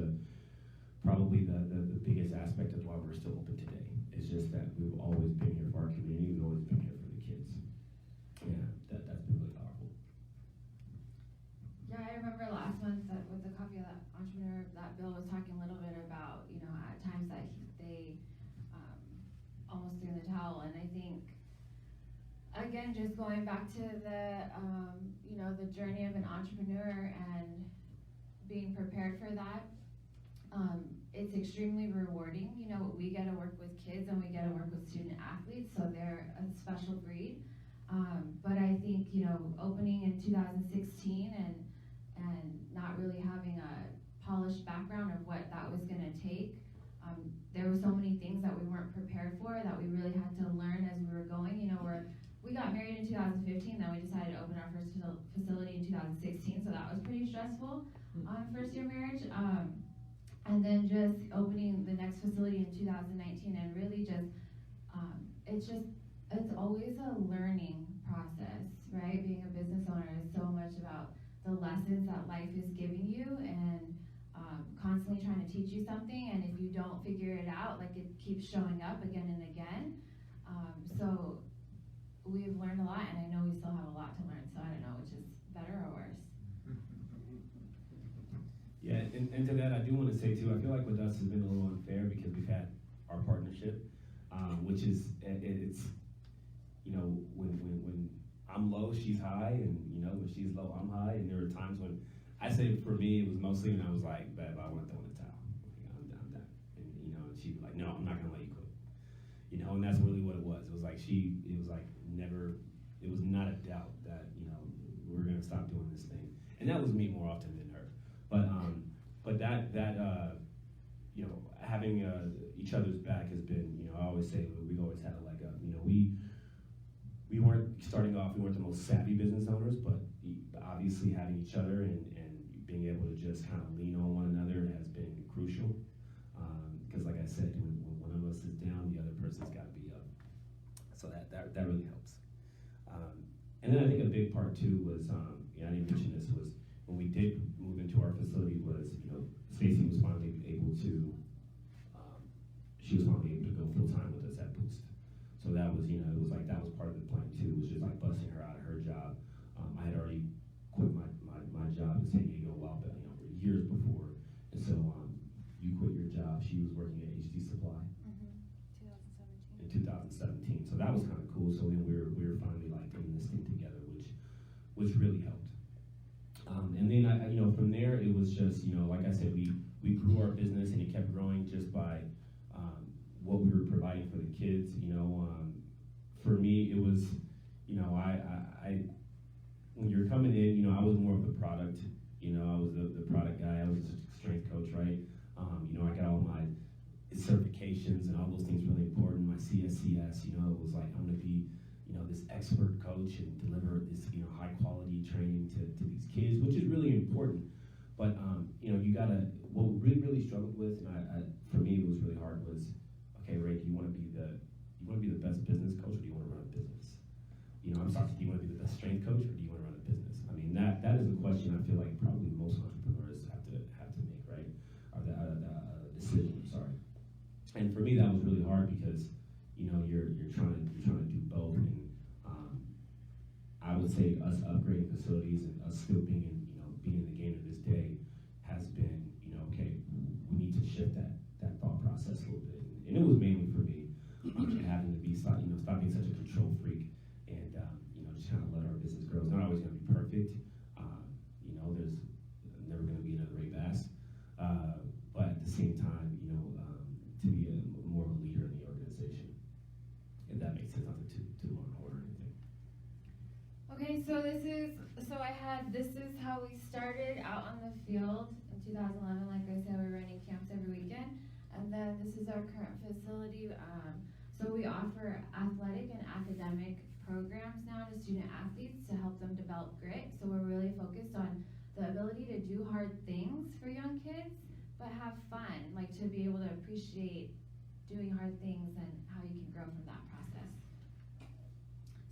probably the biggest aspect of why we're still open today. It's just that we've always been here for our community, we've always been here for the kids. Yeah, that's been really powerful. Yeah, I remember last month that with the Coffee of that Entrepreneur, that Bill was talking a little bit about, you know, at times that they almost threw in the towel, and I again, just going back to the, you know, the journey of an entrepreneur and being prepared for that, it's extremely rewarding. You know, we get to work with kids and we get to work with student athletes, so they're a special breed. But I think, you know, opening in 2016 and not really having a polished background of what that was going to take, there were so many things that we weren't prepared for that we really had to learn as we were going. You know, we got married in 2015, then we decided to open our first facility in 2016, so that was pretty stressful on first year marriage. And then just opening the next facility in 2019, and really just, it's always a learning process, right? Being a business owner is so much about the lessons that life is giving you, and constantly trying to teach you something, and if you don't figure it out, like, it keeps showing up again and again. So we've learned a lot, and I know we still have a lot to learn, so I don't know which is better or worse. Yeah, and to that, I do want to say too, I feel like with us has been a little unfair because we've had our partnership, which is, it's, you know, when I'm low, she's high, and, you know, when she's low, I'm high, and there were times when, I say for me, it was mostly when I was like, babe, I want to throw in the towel. Like, I'm done. And, you know, and she'd be like, no, I'm not going to let you quit. You know, and that's really what it was. It was like it was not a doubt that, you know, we're going to stop doing this thing. And that was me more often than her. But that you know, having each other's back has been, you know, I always say we've always had a leg up. You know, we weren't starting off, we weren't the most savvy business owners, but obviously having each other and being able to just kind of lean on one another has been crucial. Because like I said, when one of us is down, the other person's got to be up. So that really helps. And then I think a big part too was, yeah, I didn't mention this, was when we did move into our facility was, you know, Stacie was finally able to, she was finally able to go full time with us at Boost. So that was, you know, it was like, that was part of the plan too, was just like busting her out of her job. I had already quit my job in San Diego a while back, you know, years before. And so you quit your job, she was working at HD Supply. 2017. In 2017. So that was kind of cool. So then we were finally like getting this thing together, which really helped. And then I, you know, from there it was just, you know, like I said, we grew our business and it kept growing just by what we were providing for the kids. You know, for me it was, you know, I when you're coming in, you know, I was more of the product. You know, I was the product guy. I was a strength coach, right? You know, I got all my certifications and all those things really important. My CSCS, you know, it was like, I'm gonna be, you know, this expert coach and deliver this, you know, high quality training to these kids, which is really important. But, you know, you gotta, what we really struggled with, and for me it was really hard, was, okay, Ray, do you wanna be the best business coach, or do you wanna run a business? You know, I'm sorry, do you wanna be the best strength coach, or do you wanna run a business? I mean, that is a question I feel like probably most entrepreneurs have to make, right? Or the decision, I'm sorry. And for me, that was really hard because, you know, you're trying to do both, and I would say us upgrading facilities and us still being in the game to this day has been, you know, okay, we need to shift that thought process a little bit, and it was mainly for me having to be, stop being such a control freak, and you know, just kind of let our business grow. It's not always going to be perfect. You know, there's never going to be another Ray Bass, but at the same time, you know, to be more of a leader in the organization, if that makes sense, not to run or anything. Okay, so this is how we started out on the field in 2011. Like I said, we're running camps every weekend, and then this is our current facility. So we offer athletic and academic programs now to student athletes to help them develop grit. So we're really focused on the ability to do hard things for young kids, but have fun, like to be able to appreciate doing hard things and how you can grow from that process.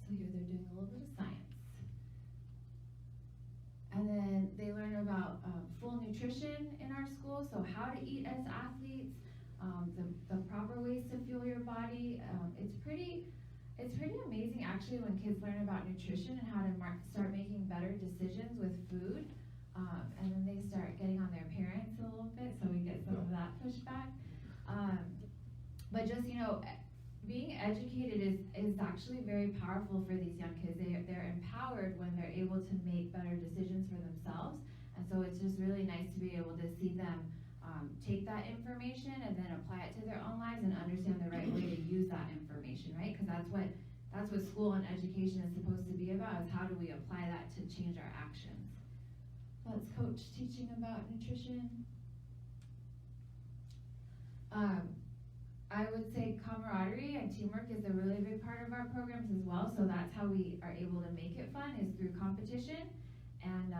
So here they're doing a little bit of science. And then they learn about full nutrition in our school, so how to eat as athletes, the proper ways to fuel your body. It's pretty amazing actually when kids learn about nutrition and how to start making better decisions with food. And then they start getting on their parents a little bit, so we get some of that pushback. But just, you know, being educated is actually very powerful for these young kids. They're empowered when they're able to make better decisions for themselves. And so it's just really nice to be able to see them take that information and then apply it to their own lives and understand the right way to use that information, right? Because that's what school and education is supposed to be about, is how do we apply that to change our actions. That's Coach teaching about nutrition. I would say camaraderie and teamwork is a really big part of our programs as well. So that's how we are able to make it fun, is through competition, and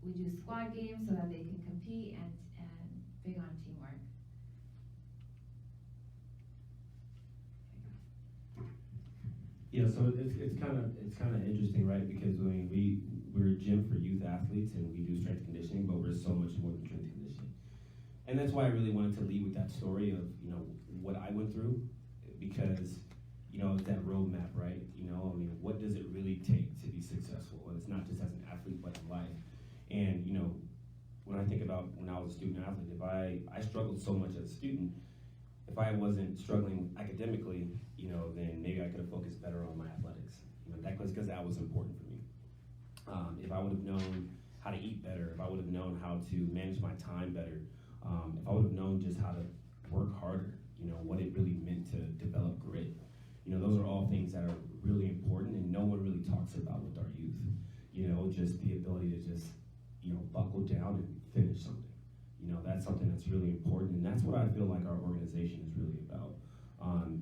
we do squad games so that they can compete, and big on teamwork. Yeah, so it's kind of interesting, right? Because I mean, we're a gym for youth athletes and we do strength conditioning, but we're so much more than strength conditioning. And that's why I really wanted to lead with that story of, you know, what I went through, because, you know, it's that roadmap, right? You know, I mean, what does it really take to be successful? And it's not just as an athlete, but in life. And, you know, when I think about when I was a student athlete, if I struggled so much as a student, if I wasn't struggling academically, you know, then maybe I could have focused better on my athletics. You know, that was because that was important for me. If I would have known how to eat better, if I would have known how to manage my time better, if I would have known just how to work harder, you know, what it really meant to develop grit. You know, those are all things that are really important and no one really talks about with our youth. You know, just the ability to just, you know, buckle down and finish something. You know, that's something that's really important, and that's what I feel like our organization is really about.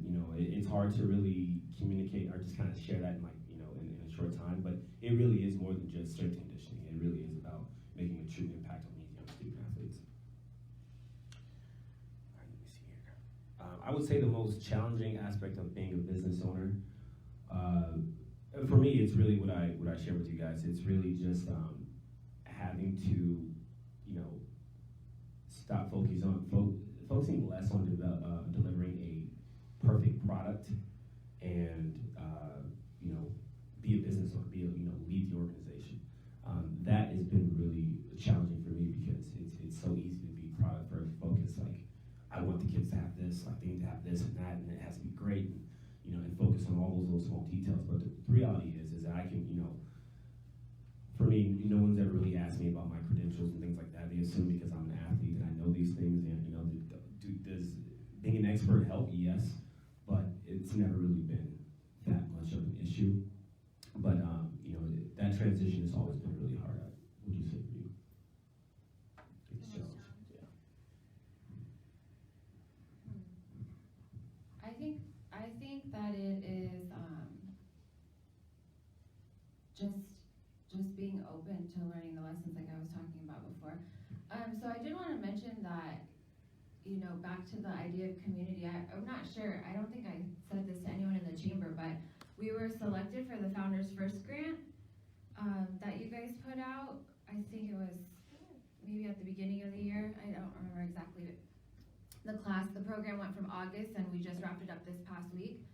You know, it's hard to really communicate or just kind of share that in like, you know, in a short time, but it really is more than just strength conditioning. It really is about making a true impact on these young student athletes. All right, let me see here. I would say the most challenging aspect of being a business owner, for me, it's really what I share with you guys. It's really just having to, you know, stop focusing less on delivering a perfect product and, you know, be a business owner, you know, lead the organization. That has been really challenging for me because it's so easy to be product focused. Like, I want the kids to have this, like they need to have this and that, and it has to be great, and, you know, and focus on all those little small details. But the reality is that I can, you know, for me, no one's ever really asked me about my credentials and things like that. They assume because I'm an athlete and I know these things, and, you know, does being an expert help? Yes, but it's never really been that much of an issue. But, you know, that transition has always been really hard. Would you say for you? It's a challenge, yeah. I think that it is just being open to learning the lessons like I was talking about before. So I did want to mention that, you know, back to the idea of community, I'm not sure, I don't think I said this to anyone in the chamber, but we were selected for the Founders First grant that you guys put out. I think it was maybe at the beginning of the year. I don't remember exactly the program went from August and we just wrapped it up this past week.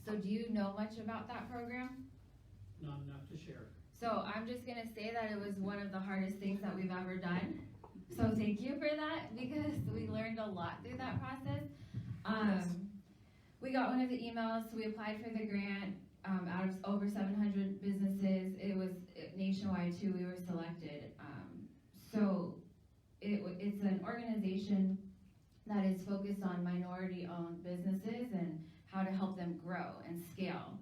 So do you know much about that program? Not enough to share. So I'm just gonna say that it was one of the hardest things that we've ever done. So thank you for that, because we learned a lot through that process. We got one of the emails, we applied for the grant, out of over 700 businesses. It was nationwide too, we were selected. So it's an organization that is focused on minority-owned businesses and how to help them grow and scale.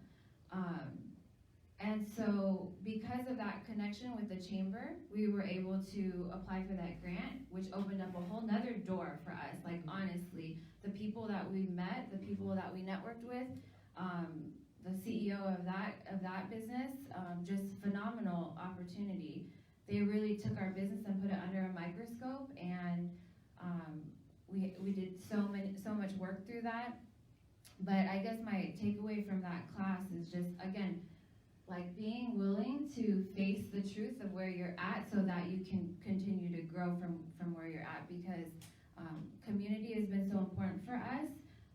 And so because of that connection with the chamber, we were able to apply for that grant, which opened up a whole nother door for us. Like, honestly, the people that we met, the people that we networked with, the CEO of that business, just phenomenal opportunity. They really took our business and put it under a microscope, and we did so much work through that. But I guess my takeaway from that class is just, again, like being willing to face the truth of where you're at so that you can continue to grow from where you're at, because community has been so important for us,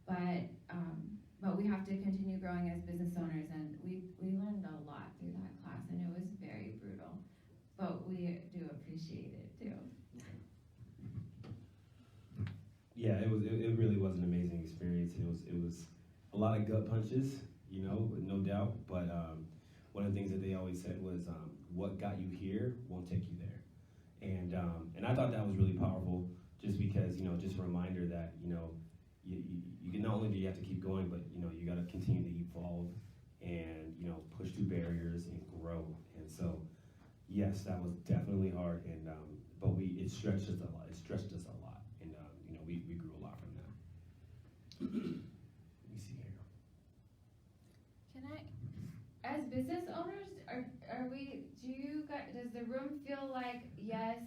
but we have to continue growing as business owners, and we learned a lot through that class, and it was very brutal, but we do appreciate it too. Yeah, it really was an amazing experience, and it was a lot of gut punches, you know, no doubt. But one of the things that they always said was, "What got you here won't take you there," and I thought that was really powerful, just because, you know, just a reminder that, you know, you can, not only do you have to keep going, but, you know, you got to continue to evolve and, you know, push through barriers and grow. And so, yes, that was definitely hard, and but it stretched us a lot. It stretched us a lot, and you know, we grew a lot from that. Let me see here. Can I, as business owners, does the room feel like, yes,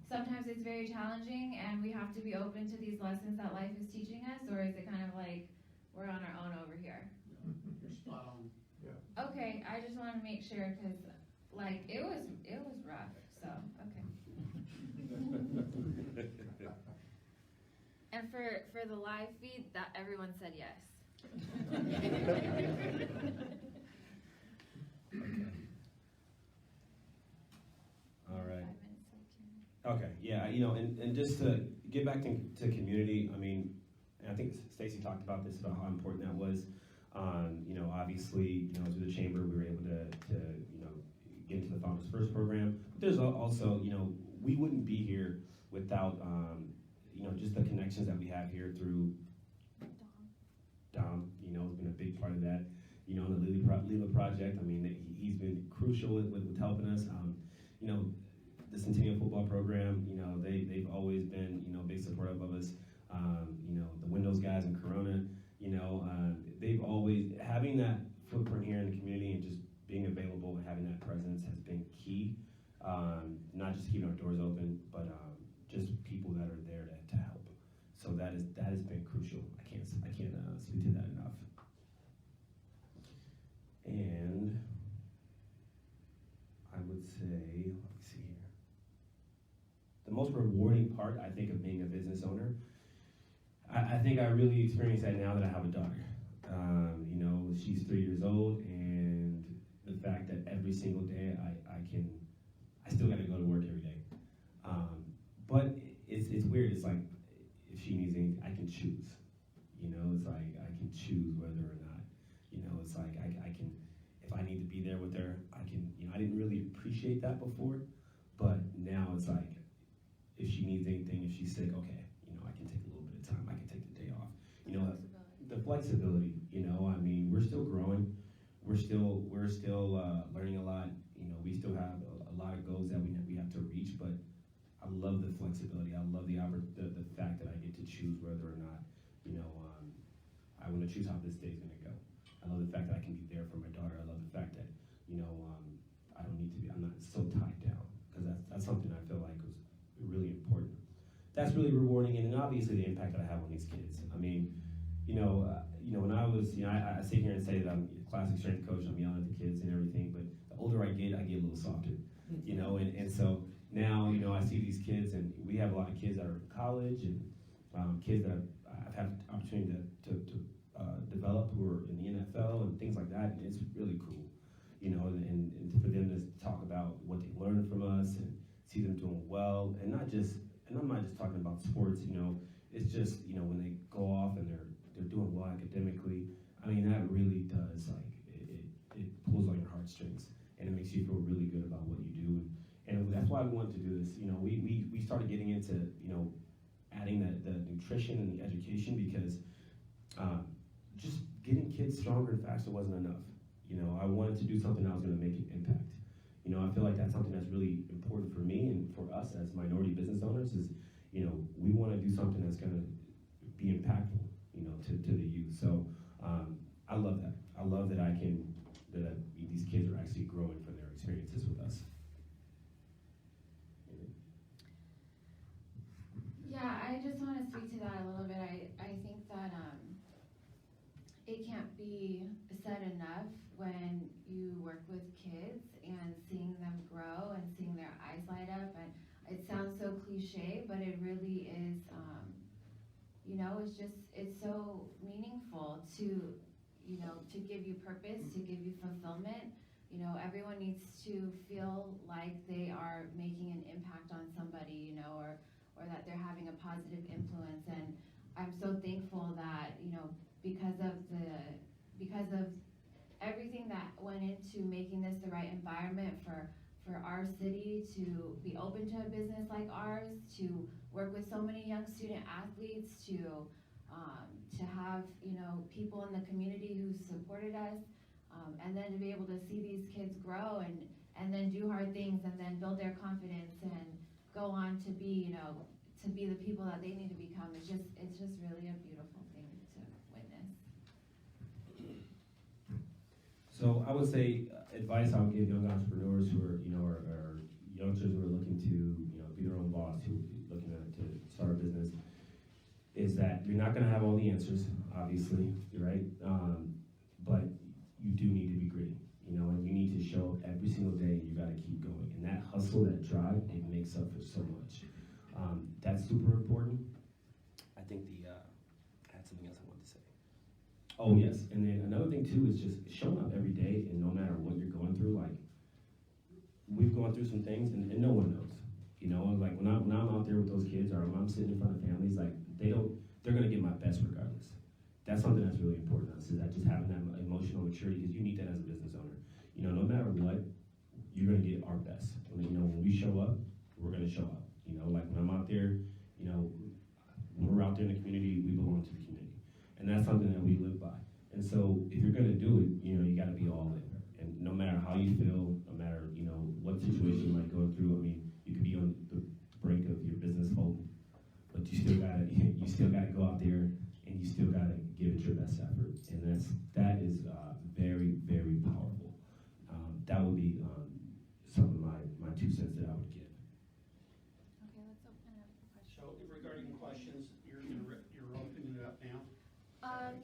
sometimes it's very challenging and we have to be open to these lessons that life is teaching us, or is it kind of like we're on our own over here? You're spot on. Yeah. Okay, I just want to make sure, because like it was rough, so okay. And for the live feed, that everyone said yes. All right. Okay, yeah, you know, and just to get back to community, I mean, and I think Stacie talked about this, about how important that was. You know, obviously, you know, through the chamber, we were able to you know, get into the Founders First program. But there's also, you know, we wouldn't be here without, you know, just the connections that we have here through Dom. You know, has been a big part of that. You know, the Lila Project, I mean, he's been crucial with helping us. You know, the Centennial Football Program, you know, they've always been, you know, big supportive of us. You know, the Windows guys in Corona, you know, they've always, having that footprint here in the community and just being available and having that presence has been key. Not just keeping our doors open, but just people that are there to help. So that has been crucial. I can't speak to that enough. And I would say, let me see here. The most rewarding part, I think, of being a business owner, I think I really experience that now that I have a daughter. You know, she's 3 years old, and the fact that every single day I still got to go to work every day. But it's weird. It's like, if she needs anything, I can choose. You know, it's like I can choose whether or not. You know, it's like I can, if I need to be there with her, I can. You know, I didn't really appreciate that before, but now it's like, if she needs anything, if she's sick, okay, you know, I can take a little bit of time. I can take the day off. You know, the flexibility. You know, I mean, we're still growing. We're still learning a lot. You know, we still have a lot of goals that we have to reach, but I love the flexibility. I love the fact that I get to choose whether or not, you know, I want to choose how this day is going to go. I love the fact that I can be there for my daughter. I love the fact that, you know, I don't need to be, I'm not so tied down, because that's something I feel like was really important. That's really rewarding, and then obviously the impact that I have on these kids. I mean, you know, when I was, you know, I sit here and say that I'm a classic strength coach, I'm yelling at the kids and everything, but the older I get a little softer, you know, and so now, you know, I see these kids, and we have a lot of kids that are in college, and kids that I've had the opportunity to develop who are in the NFL and things like that, and it's really cool, you know, and for them to talk about what they learned from us and see them doing well, and I'm not just talking about sports, you know, it's just, you know, when they go off and they're doing well academically, I mean, that really does, like, it pulls on your heartstrings, and it makes you feel really good about what you do. And that's why we wanted to do this. You know, we started getting into, you know, adding the nutrition and the education, because just getting kids stronger and faster wasn't enough. You know, I wanted to do something that was going to make an impact. You know, I feel like that's something that's really important for me and for us as minority business owners is, you know, we want to do something that's going to be impactful, you know, to the youth. So I love that. I love that these kids are actually growing from their experiences with us. Yeah, I just want to speak to that a little bit. I think that it can't be said enough when you work with kids and seeing them grow and seeing their eyes light up. And it sounds so cliche, but it really is, you know, it's so meaningful to, you know, to give you purpose, to give you fulfillment. You know, everyone needs to feel like they are making an impact on somebody, you know, or that they're having a positive influence. And I'm so thankful that, you know, because of everything that went into making this the right environment for our city to be open to a business like ours, to work with so many young student athletes, to have, you know, people in the community who supported us, and then to be able to see these kids grow and then do hard things and then build their confidence and go on to be, you know, to be the people that they need to become. It's just really a beautiful thing to witness. So I would say advice I would give young entrepreneurs who are, you know, are youngsters who are looking to, you know, be their own boss, who are looking to start a business, is that you're not going to have all the answers, obviously, right? But you do need to be gritty, you know, and you need to show up every single day. You got to keep going, and that hustle, that drive, it makes up for so much. That's super important. I think I had something else I wanted to say. Oh yes, and then another thing too is just showing up every day, and no matter what you're going through. Like, we've gone through some things, and no one knows. You know, like when I'm out there with those kids, or when I'm sitting in front of families, like they're gonna get my best regardless. That's something that's really important to us, is that just having that emotional maturity, because you need that as a business owner. You know, no matter what, you're gonna get our best. And, you know, when we show up, we're gonna show up. You know, like when I'm out there, you know, when we're out there in the community, we belong to the community. And that's something that we live by. And so if you're gonna do it, you know, you gotta be all in. And no matter how you feel, no matter, you know, what situation you might go through, I mean, you could be on the brink of your business folding, but you still gotta go out there and you still gotta give it your best effort. And that is very, very powerful. That would be some of my 2 cents that I would give. Okay, let's open up for questions. So regarding questions, you're opening it up now?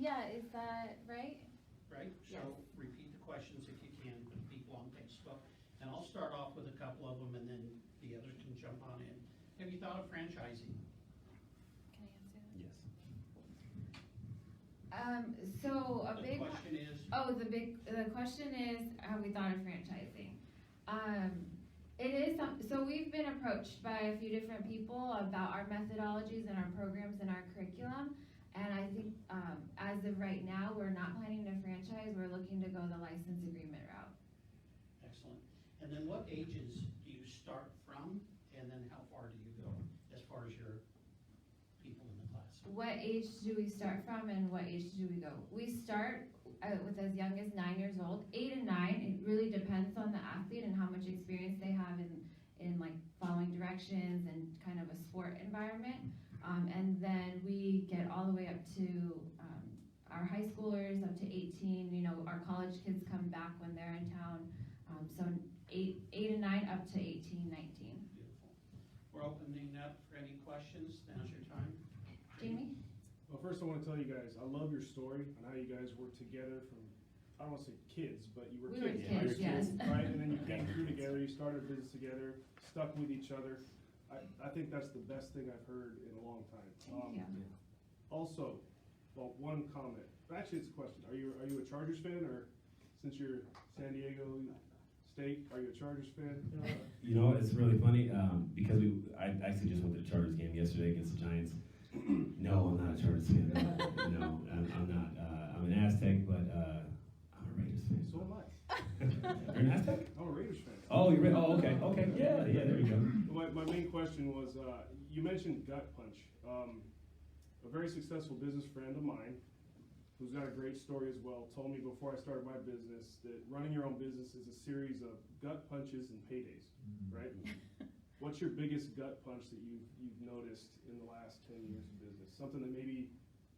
Yeah, is that right? Right? Yes. So repeat the questions if you can for the people on Facebook. And I'll start off with a couple of them, and then the others can jump on in. Have you thought of franchising? Can I answer that? Yes. So a The big question is, the question is, have we thought of franchising? It is so we've been approached by a few different people about our methodologies and our programs and our curriculum, and I think as of right now, we're not planning to franchise. We're looking to go the license agreement route. excellent. And then what ages do you start from, and then how far do you go as far as your people in the class? What age do we start from, and what age do we go? We start with as young as 9 years old. 8 and 9, it really depends on the athlete and how much experience they have in like following directions and kind of a sport environment. And then we get all the way up to our high schoolers up to 18. You know, our college kids come back when they're in town. So 8 and 9 up to 18, 19. Beautiful. We're opening up for any questions. Now's your time. Jamie? Well, first I want to tell you guys, I love your story and how you guys work together from, I don't want to say kids, but you were We were kids. kids, yes. Right, and then you came through together, you started a business together, stuck with each other. I think that's the best thing I've heard in a long time. Thank you. Also, well, one comment. Actually, it's a question. Are you a Chargers fan, or since you're San Diego State, are you a Chargers fan? You know, it's really funny because I actually just went to the Chargers game yesterday against the Giants. No, I'm not a Chargers fan. No, I'm not. I'm an Aztec, but I'm a Raiders fan. So am I. You're an Aztec? I'm a Raiders fan. Oh, okay, yeah, there you go. My main question was, you mentioned Gut Punch. A very successful business friend of mine, who's got a great story as well, told me before I started my business that running your own business is a series of gut punches and paydays, right? What's your biggest gut punch that you've noticed in the last 10 years of business? Something that maybe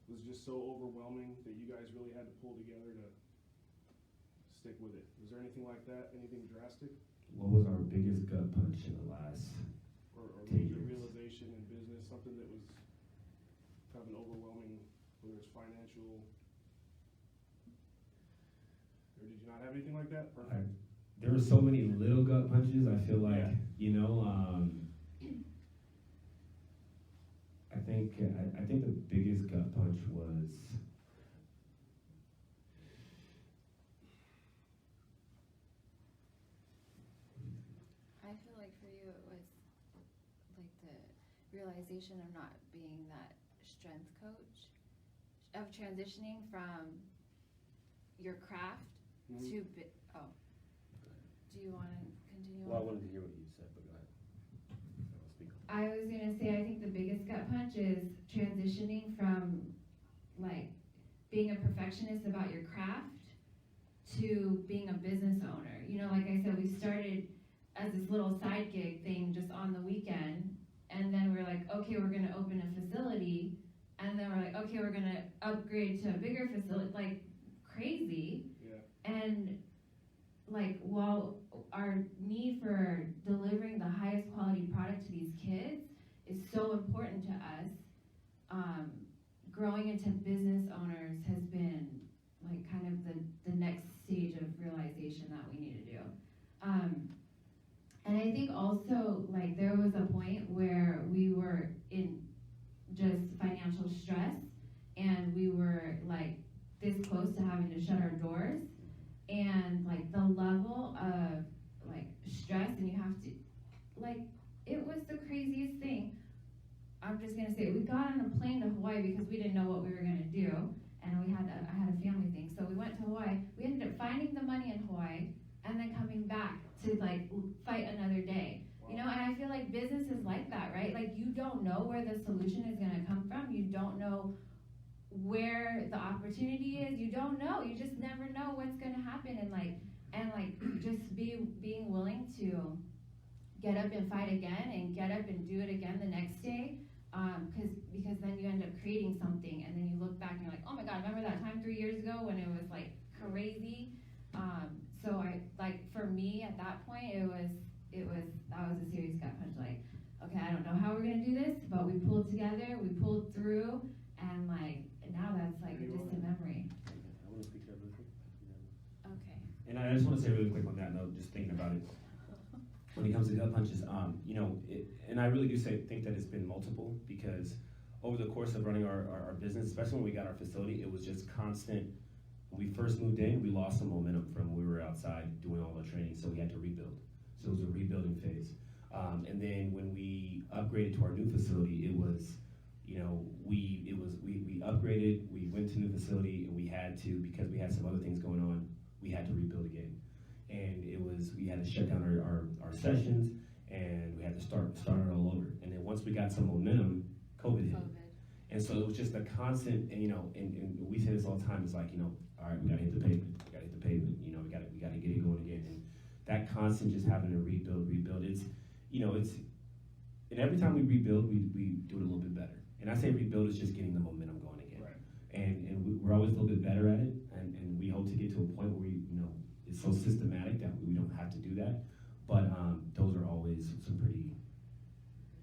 was just so overwhelming that you guys really had to pull together to stick with it. Was there anything like that? Anything drastic? What was our biggest gut punch in the last Or 10 major years? realization in business, something that was kind of an overwhelming, whether it's financial, or did you not have anything like that? Perfect. There were so many little gut punches. I feel like, you know, I think the biggest gut punch was I feel like for you it was like the realization of not being that strength coach, of transitioning from your craft to, do you want to continue on? Well, I wanted to hear what you said, but go ahead. Speak. I was gonna say, I think the biggest gut punch is transitioning from like being a perfectionist about your craft to being a business owner. You know, like I said, we started as this little side gig thing just on the weekend, and then we're like, okay, we're gonna open a facility, and then we're like, okay, we're gonna upgrade to a bigger facility, like crazy. Yeah. And like, while our need for delivering the highest quality product to these kids is so important to us, growing into business owners has been like kind of the next stage of realization that we need to do. And I think also, like, there was a point where we were in just financial stress, and we were like this close to having to shut our doors, and like the level of like stress, and you have to, like, it was the craziest thing. I'm just gonna say, we got on a plane to Hawaii because we didn't know what we were gonna do, and I had a family thing, so we went to Hawaii. We ended up finding the money in Hawaii, and then coming back to like fight another day. You know, and I feel like business is like that, right? Like, you don't know where the solution is gonna come from. You don't know where the opportunity is. You don't know. You just never know what's gonna happen, and just being willing to get up and fight again, and get up and do it again the next day. Because then you end up creating something, and then you look back and you're like, oh my God, remember that time 3 years ago when it was like crazy? So I, like, for me at that point, that was a serious gut punch. Like, okay, I don't know how we're gonna do this, but we pulled together, we pulled through, and like, now that's like a distant memory. I want to speak to that really quick. Okay. And I just want to say really quick on that note, just thinking about it, when it comes to gut punches, you know, and I really do think that it's been multiple, because over the course of running our business, especially when we got our facility, it was just constant. When we first moved in, we lost some momentum from when we were outside doing all the training, so we had to rebuild. So it was a rebuilding phase. And then when we upgraded to our new facility, it was, you know, we upgraded, we went to new facility, and we had to, because we had some other things going on, we had to rebuild again. And we had to shut down our sessions, and we had to start it all over. And then once we got some momentum, COVID hit. And so it was just a constant, and you know, and we say this all the time, it's like, you know, all right, we gotta hit the pavement, you know, we gotta get it going again. And that constant just having to rebuild, it's, you know, and every time we rebuild, we do it a little bit better. And I say rebuild is just getting the momentum going again. Right. And we're always a little bit better at it, and we hope to get to a point where we, you know, it's so systematic that we don't have to do that. But those are always some pretty,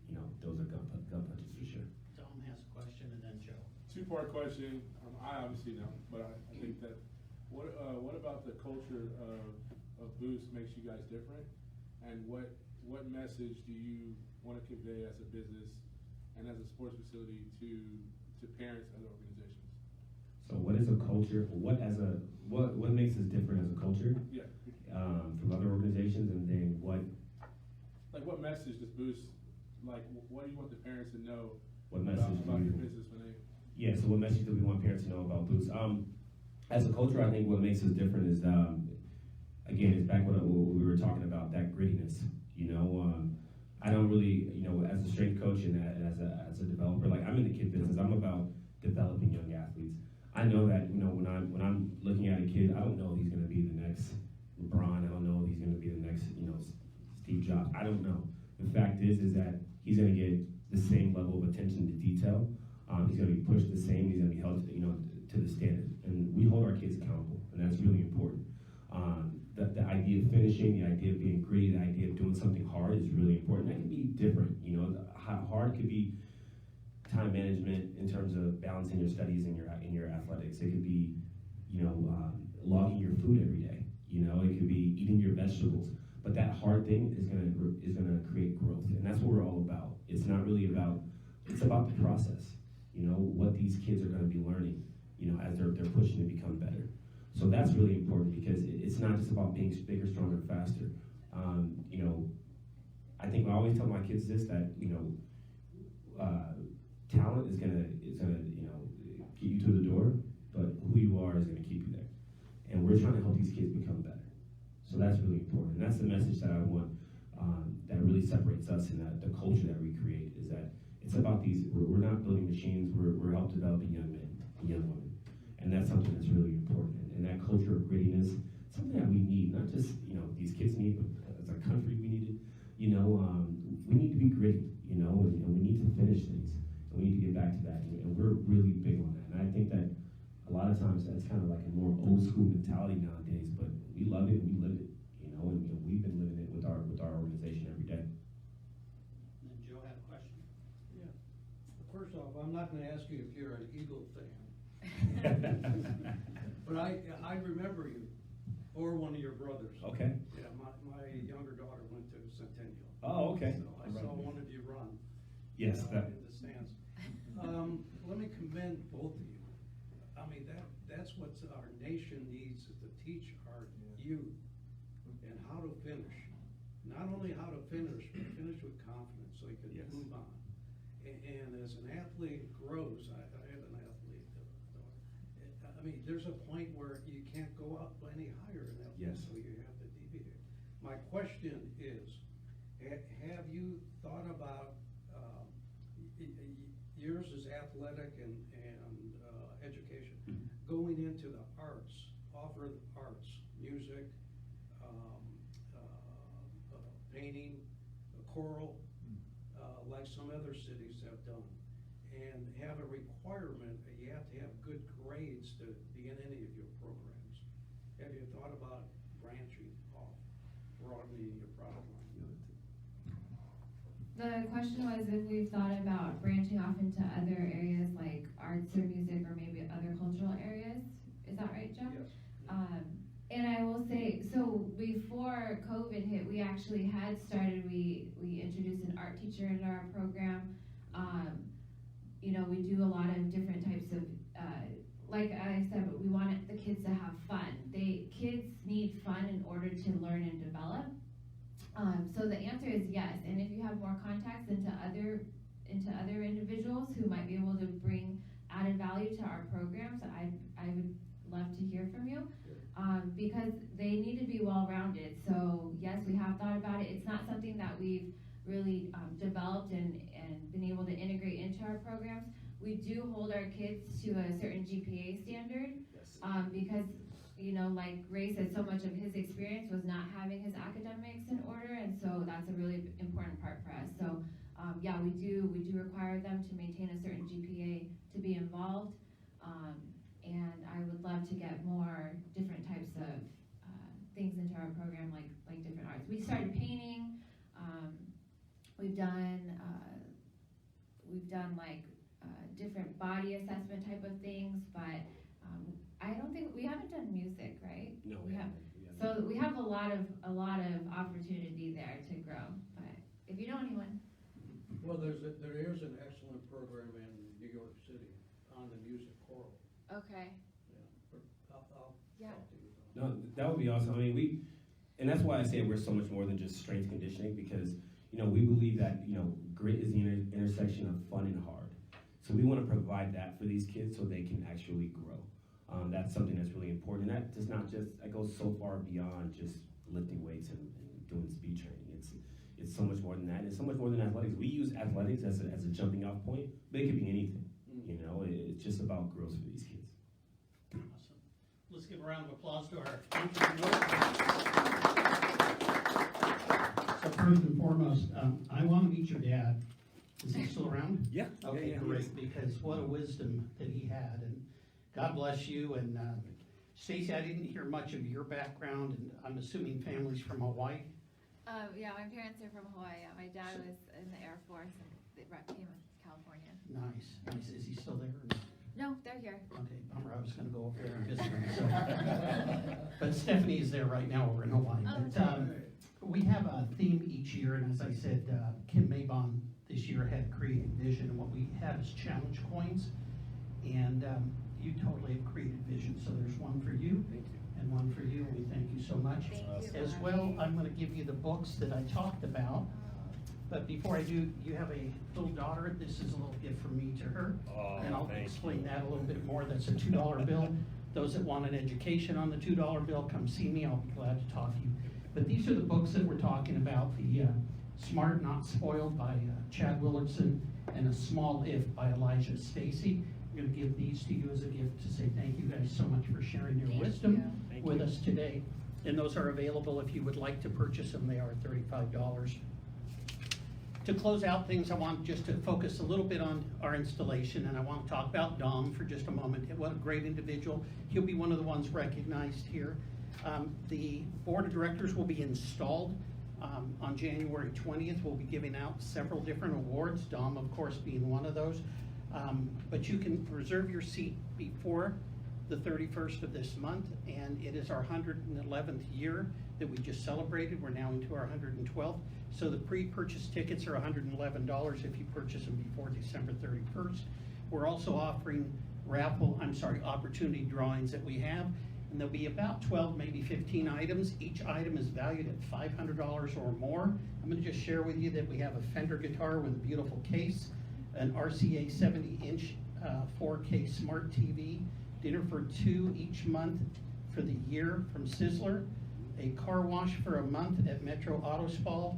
you know, those are gut punches for sure. Dom has a question, and then Joe. Two-part question. I obviously know, but I think that what about the culture of Boost makes you guys different, and what message do you want to convey as a business and as a sports facility to parents and organizations? So what is a culture? What makes us different as a culture? Yeah. From other organizations, and then what message does Boost, like, what do you want the parents to know about your business when they? Yeah, so what message do we want parents to know about Boost? As a culture, I think what makes us different is, again, it's back what we were talking about, that grittiness. You know, I don't really, you know, as a strength coach and as a developer, like, I'm in the kid business. I'm about developing young athletes. I know that, you know, when I'm looking at a kid, I don't know if he's going to be the next LeBron. I don't know if he's going to be the next, you know, Steve Jobs. I don't know. The fact is that he's going to get the same level of attention to detail. He's going to be pushed the same. He's going to be held, you know, to the standard. And we hold our kids accountable, and that's really important. The idea of finishing, the idea of being gritty, the idea of doing something hard is really important. That can be different, you know. Hard could be time management in terms of balancing your studies and your athletics. It could be, you know, logging your food every day. You know, it could be eating your vegetables. But that hard thing is gonna create growth, and that's what we're all about. It's not really about. It's about the process. You know, what these kids are gonna be learning. You know, as they're pushing to become better. So that's really important, because it's not just about being bigger, stronger, faster. You know, I think I always tell my kids this, that, you know, talent talent is gonna, get you through the door, but who you are is gonna keep you there. And we're trying to help these kids become better. So that's really important. And that's the message that I want, that really separates us and the culture that we create, is that it's about we're not building machines, we're helping developing young men and young women. And that's something that's really important. And that culture of grittiness, something that we need, not just, these kids need, but as a country we need it. We need to be gritty, and we need to finish things. And we need to get back to that. And we're really big on that. And I think that a lot of times that's kind of like a more old school mentality nowadays, but we love it and we live it, and we've been living it with our organization every day. And then Joe had a question. Yeah. First off, I'm not gonna ask you if you're an Eagle fan. But I remember you, or one of your brothers. Okay. Yeah, my younger daughter went to Centennial. Oh, okay. So I saw one of you run. Yes, in the stands. Let me commend both of you. I mean, that's what our nation needs, is to teach our youth and how to finish. Not only how to finish, but finish with confidence so you can move on. And as an athlete grows, I have an athlete daughter. I mean, there's a point where you can't go up any higher in that, so you have to deviate. My question is, have you thought about, yours is athletic and education, going into the arts, offer arts, music, painting, choral, like some other cities have done, and have a requirement that you have to have good grades to be in any of your programs? Have you thought about branching off, broadening your product line? The question was if we've thought about branching off into other areas like arts or music or maybe other cultural areas. Is that right, Joe? Yes. And I will say, so before COVID hit, we actually had started, we introduced an art teacher into our program. We do a lot of different types of, like I said, we want the kids to have fun. Kids need fun in order to learn and develop. So the answer is yes, and if you have more contacts into other individuals who might be able to bring added value to our programs, I would love to hear from you, because they need to be well-rounded. So yes, we have thought about it. It's not something that we've really developed and been able to integrate into our programs. We do hold our kids to a certain GPA standard, because like Ray said, so much of his experience was not having his academics in order, and so that's a really important part for us. So yeah, we do require them to maintain a certain GPA to be involved, and I would love to get more different types of things into our program, like different arts. We started painting. We've done like different body assessment type of things, but I don't think we haven't done music, right? No, we haven't. So we have a lot of opportunity there to grow. But if you know anyone, Well, there is an excellent program in New York City on the music choral. okay, Yeah, but I'll yeah. talk to you. No, that would be awesome. I mean, and that's why I say we're so much more than just strength conditioning, because, we believe that, grit is the intersection of fun and hard. So we want to provide that for these kids so they can actually grow. That's something that's really important. And that does not that goes so far beyond just lifting weights and doing speed training. It's so much more than that. It's so much more than athletics. We use athletics as a jumping off point, but it could be anything. It's just about growth for these kids. Awesome. Let's give a round of applause to our entrepreneurs. So first and foremost, I want to meet your dad. Is he still around? Yeah. Okay, yeah, great, yes. because what a wisdom that he had, and God bless you. And Stacie, I didn't hear much of your background, and I'm assuming family's from Hawaii. Yeah, my parents are from Hawaii. Yeah, my dad was in the Air Force and they came to California. Nice. Is he still there? No, they're here. Okay, bummer. I was going to go over there and visit him. So. But Stephanie is there right now over in Hawaii. But, we have a theme each year, and as I said, Kim Maybon this year had created vision, and what we have is challenge coins, and you totally have created vision. So there's one for you, and one for you, and we thank you so much. As well, I'm going to give you the books that I talked about. But before I do, you have a little daughter. This is a little gift from me to her. Oh, And I'll thank explain that a little bit more. That's a $2 bill. Those that want an education on the $2 bill, come see me. I'll be glad to talk to you. But these are the books that we're talking about. The Smart Not Spoiled by Chad Willardson and A Small If by Elijah Stacy. I'm going to give these to you as a gift to say thank you guys so much for sharing your wisdom with us today. And those are available if you would like to purchase them. They are $35. To close out things, I want just to focus a little bit on our installation, and I want to talk about Dom for just a moment. What a great individual. He'll be one of the ones recognized here. The board of directors will be installed on January 20th. We'll be giving out several different awards, Dom, of course, being one of those. But you can reserve your seat before the 31st of this month, and it is our 111th year that we just celebrated. We're now into our 112th. So the pre-purchase tickets are $111 if you purchase them before December 31st. We're also offering opportunity drawings that we have, and there'll be about 12, maybe 15 items. Each item is valued at $500 or more. I'm going to just share with you that we have a Fender guitar with a beautiful case, an RCA 70-inch 4K smart TV, dinner for two each month for the year from Sizzler, a car wash for a month at Metro Auto Spa,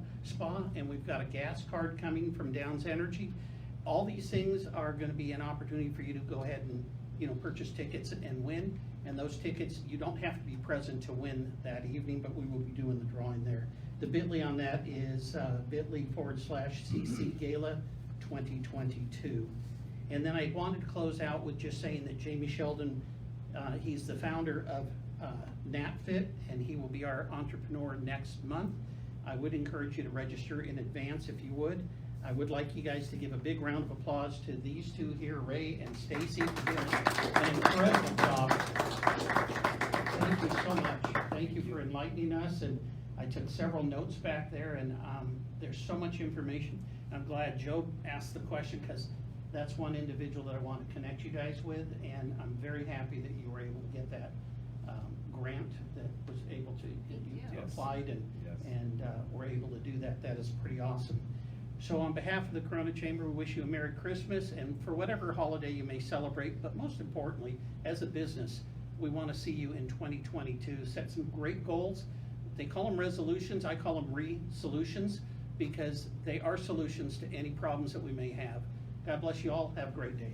and we've got a gas card coming from Downs Energy. All these things are going to be an opportunity for you to go ahead and purchase tickets and win. And those tickets, you don't have to be present to win that evening, but we will be doing the drawing there. The bit.ly on that is bit.ly/CC Gala 2022. And then I wanted to close out with just saying that Jamie Sheldon, he's the founder of NatFit, and he will be our entrepreneur next month. I would encourage you to register in advance if you would. I would like you guys to give a big round of applause to these two here, Ray and Stacie, for doing an incredible job. Thank you so much. Thank you for enlightening us, and I took several notes back there, and there's so much information. I'm glad Joe asked the question, because that's one individual that I want to connect you guys with, and I'm very happy that you were able to get that grant that was able to, you applied and were able to do that. That is pretty awesome. So on behalf of the Corona Chamber, we wish you a Merry Christmas, and for whatever holiday you may celebrate, but most importantly, as a business, we want to see you in 2022. Set some great goals. They call them resolutions. I call them re-solutions, because they are solutions to any problems that we may have. God bless you all. Have a great day.